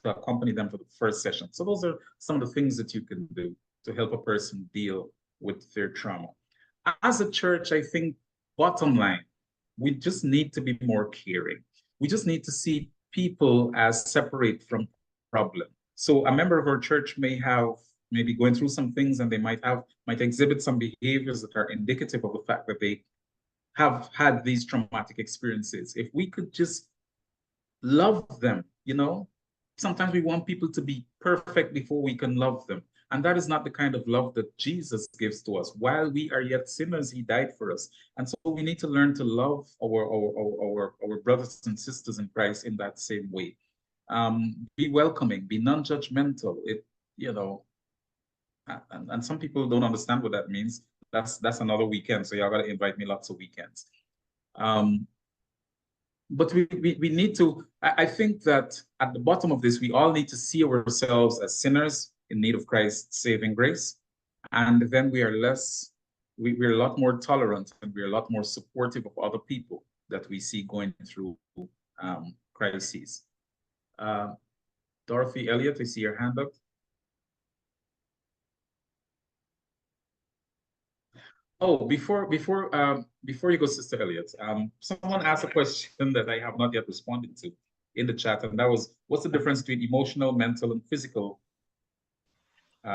accompany them for the first session. So those are some of the things that you can do to help a person deal with their trauma. As a church, I think, bottom line, we just need to be more caring. We just need to see people as separate from problem. So a member of our church may be going through some things and they might exhibit some behaviors that are indicative of the fact that they have had these traumatic experiences. If we could just love them, you know, sometimes we want people to be perfect before we can love them. And that is not the kind of love that Jesus gives to us. While we are yet sinners, he died for us. And so we need to learn to love our brothers and sisters in Christ in that same way. Be welcoming, be non-judgmental. And some people don't understand what that means. That's another weekend. So y'all gotta invite me lots of weekends. But we need to, I think that at the bottom of this, we all need to see ourselves as sinners in need of Christ's saving grace. And then we're a lot more tolerant and we're a lot more supportive of other people that we see going through crises. Dorothy Elliott, I see your hand up. Oh, before you go, Sister Elliott, someone asked a question that I have not yet responded to in the chat, and that was, what's the difference between emotional, mental, and physical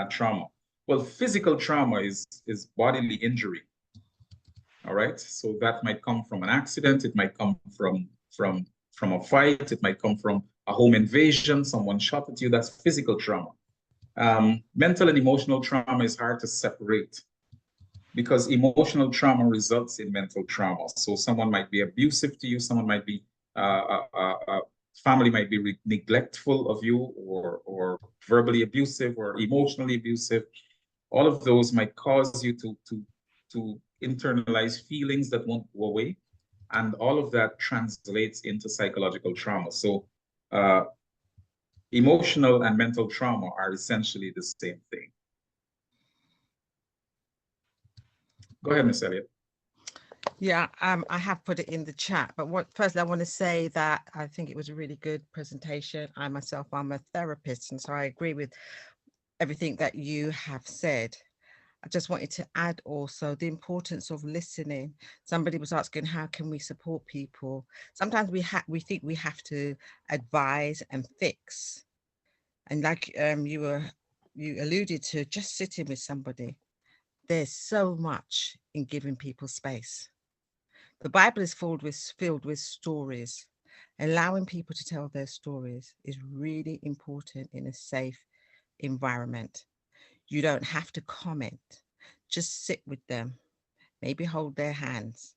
trauma? Well, physical trauma is bodily injury. All right, so that might come from an accident, it might come from a fight, it might come from a home invasion, someone shot at you. That's physical trauma. Mental and emotional trauma is hard to separate because emotional trauma results in mental trauma. So someone might be abusive to you, someone might be, family might be neglectful of you, or verbally abusive or emotionally abusive. All of those might cause you to internalize feelings that won't go away. And all of that translates into psychological trauma. So emotional and mental trauma are essentially the same thing. Go ahead, Ms. Elliott. Yeah, I have put it in the chat, but firstly, I want to say that I think it was a really good presentation. I myself, I'm a therapist, and so I agree with everything that you have said. I just wanted to add also the importance of listening. Somebody was asking, how can we support people? Sometimes we think we have to advise and fix. And like you alluded to, just sitting with somebody. There's so much in giving people space. The Bible is filled with stories. Allowing people to tell their stories is really important in a safe environment. You don't have to comment, just sit with them, maybe hold their hands.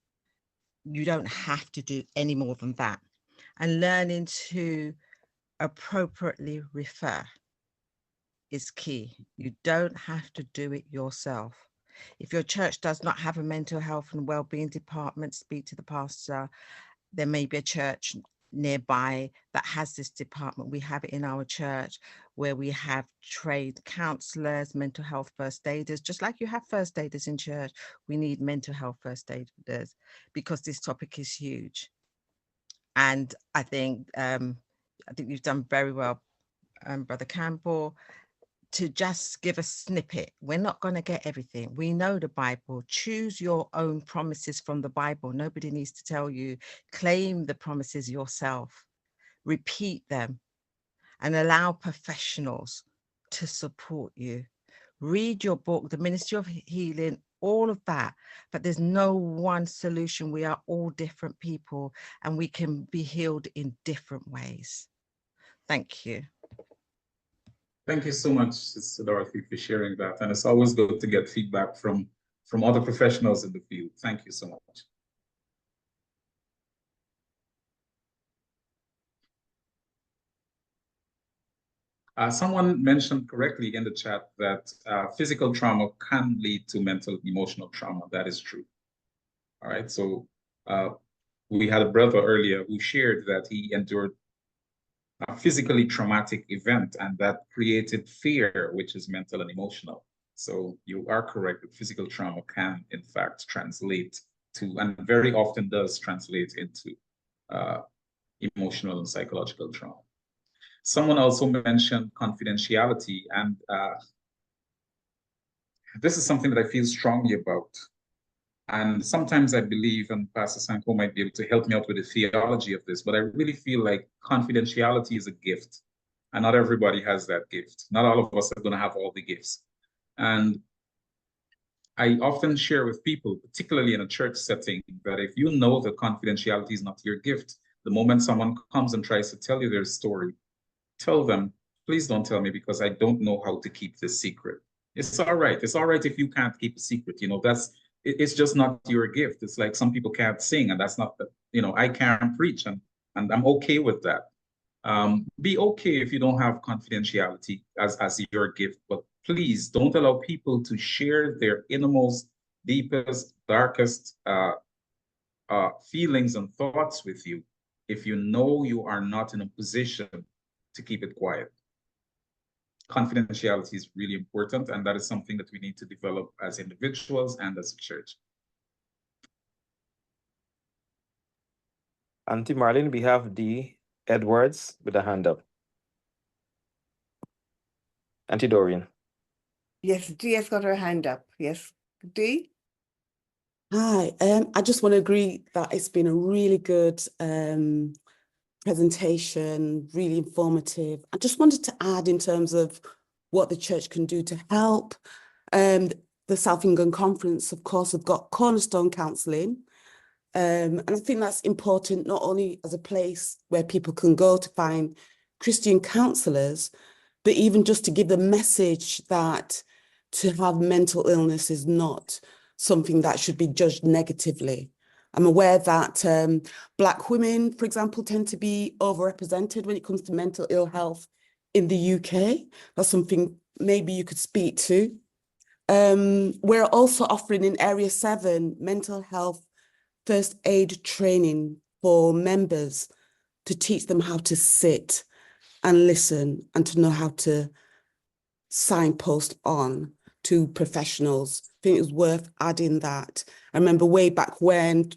You don't have to do any more than that. And learning to appropriately refer is key. You don't have to do it yourself. If your church does not have a mental health and well-being department, speak to the pastor. There may be a church nearby that has this department. We have it in our church, where we have trained counselors, mental health first aiders. Just like you have first aiders in church, we need mental health first aiders, because this topic is huge. And I think you've done very well, Brother Campbell, to just give a snippet. We're not going to get everything. We know the Bible. Choose your own promises from the Bible. Nobody needs to tell you. Claim the promises yourself. Repeat them and allow professionals to support you. Read your book, The Ministry of Healing, all of that. But there's no one solution. We are all different people, and we can be healed in different ways. Thank you. Thank you so much, Sister Dorothy, for sharing that. And it's always good to get feedback from other professionals in the field. Thank you so much. Someone mentioned correctly in the chat that physical trauma can lead to mental emotional trauma. That is true. All right. So we had a brother earlier who shared that he endured a physically traumatic event, and that created fear, which is mental and emotional. So you are correct that physical trauma can, in fact, translate to, and very often does translate into emotional and psychological trauma. Someone also mentioned confidentiality, and this is something that I feel strongly about. And sometimes I believe, and Pastor Sanko might be able to help me out with the theology of this, but I really feel like confidentiality is a gift, and not everybody has that gift. Not all of us are going to have all the gifts. And I often share with people, particularly in a church setting, that if you know that confidentiality is not your gift, the moment someone comes and tries to tell you their story, tell them, please don't tell me, because I don't know how to keep this secret. It's all right. It's all right if you can't keep a secret. You know, it's just not your gift. It's like some people can't sing, and that's not the, you know, I can't preach, and I'm okay with that. Be okay if you don't have confidentiality as your gift, but please don't allow people to share their innermost, deepest, darkest feelings and thoughts with you if you know you are not in a position to keep it quiet. Confidentiality is really important, and that is something that we need to develop as individuals and as a church. Auntie Marlene, we have Dee Edwards with a hand up. Auntie Dorian. Yes, Dee has got her hand up. Yes, Dee? Hi, I just want to agree that it's been a really good presentation, really informative. I just wanted to add in terms of what the church can do to help. The South England Conference, of course, have got Cornerstone Counselling. And I think that's important, not only as a place where people can go to find Christian counsellors, but even just to give the message that to have mental illness is not something that should be judged negatively. I'm aware that Black women, for example, tend to be overrepresented when it comes to mental ill health in the UK. That's something maybe you could speak to. We're also offering in Area 7 mental health first aid training for members to teach them how to sit and listen and to know how to signpost on to professionals. I think it's worth adding that. I remember way back when,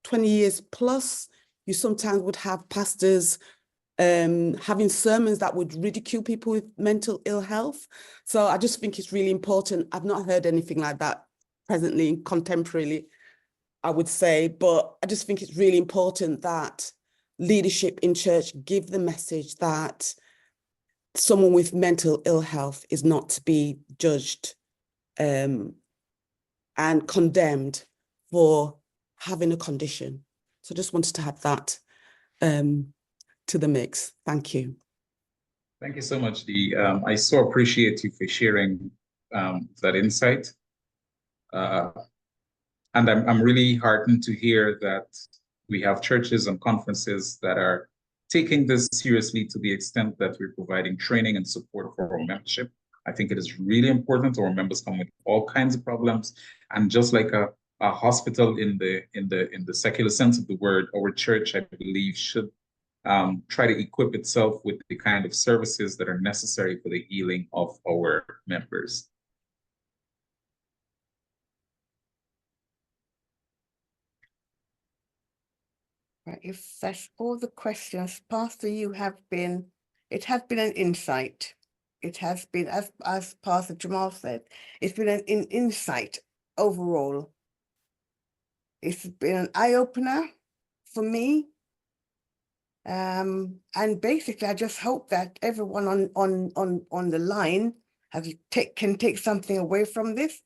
20 years plus, you sometimes would have pastors having sermons that would ridicule people with mental ill health. So I just think it's really important. I've not heard anything like that presently, contemporarily, I would say, but I just think it's really important that leadership in church give the message that someone with mental ill health is not to be judged and condemned for having a condition. So I just wanted to have that to the mix. Thank you. Thank you so much, Dee. I so appreciate you for sharing that insight. And I'm really heartened to hear that we have churches and conferences that are taking this seriously to the extent that we're providing training and support for our membership. I think it is really important. Our members come with all kinds of problems, and just like a hospital in the secular sense of the word, our church, I believe, should try to equip itself with the kind of services that are necessary for the healing of our members. Right, if that's all the questions, Pastor, it has been an insight. It has been, as Pastor Jamal said, it's been an insight overall. It's been an eye-opener for me. And basically, I just hope that everyone on the line can take something away from this.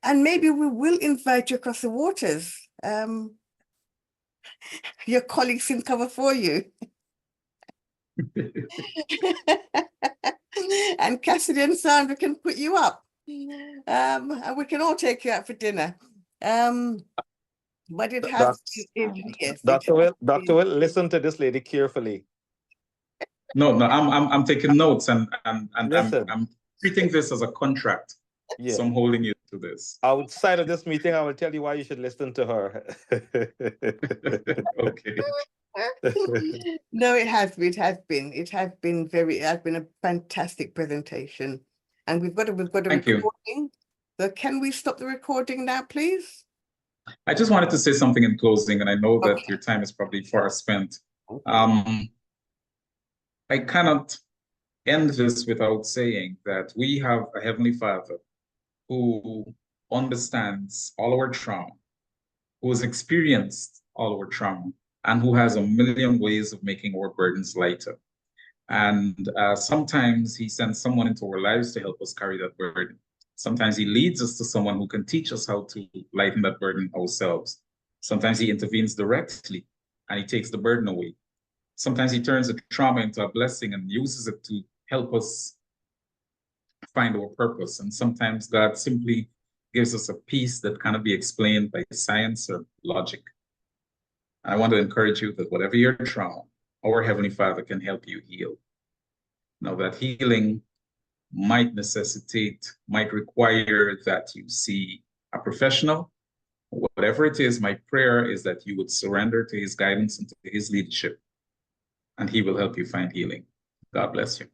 And maybe we will invite you across the waters. Your colleagues can cover for you. And Cassidy and Sandra can put you up. And we can all take you out for dinner. But it has, yes. Dr. Will, listen to this lady carefully. No, I'm taking notes and I'm treating this as a contract. Yeah. So I'm holding you to this. Outside of this meeting, I will tell you why you should listen to her. Okay. No, it has been a fantastic presentation. And we've got a recording. So can we stop the recording now, please? I just wanted to say something in closing, and I know that your time is probably far spent. I cannot end this without saying that we have a Heavenly Father who understands all our trauma, who has experienced all our trauma, and who has a million ways of making our burdens lighter. And sometimes he sends someone into our lives to help us carry that burden. Sometimes he leads us to someone who can teach us how to lighten that burden ourselves. Sometimes he intervenes directly and he takes the burden away. Sometimes he turns the trauma into a blessing and uses it to help us find our purpose. And sometimes God simply gives us a peace that cannot be explained by science or logic. I want to encourage you that whatever your trauma, our Heavenly Father can help you heal. Now, that healing might require that you see a professional. Whatever it is, my prayer is that you would surrender to his guidance and to his leadership, and he will help you find healing. God bless you.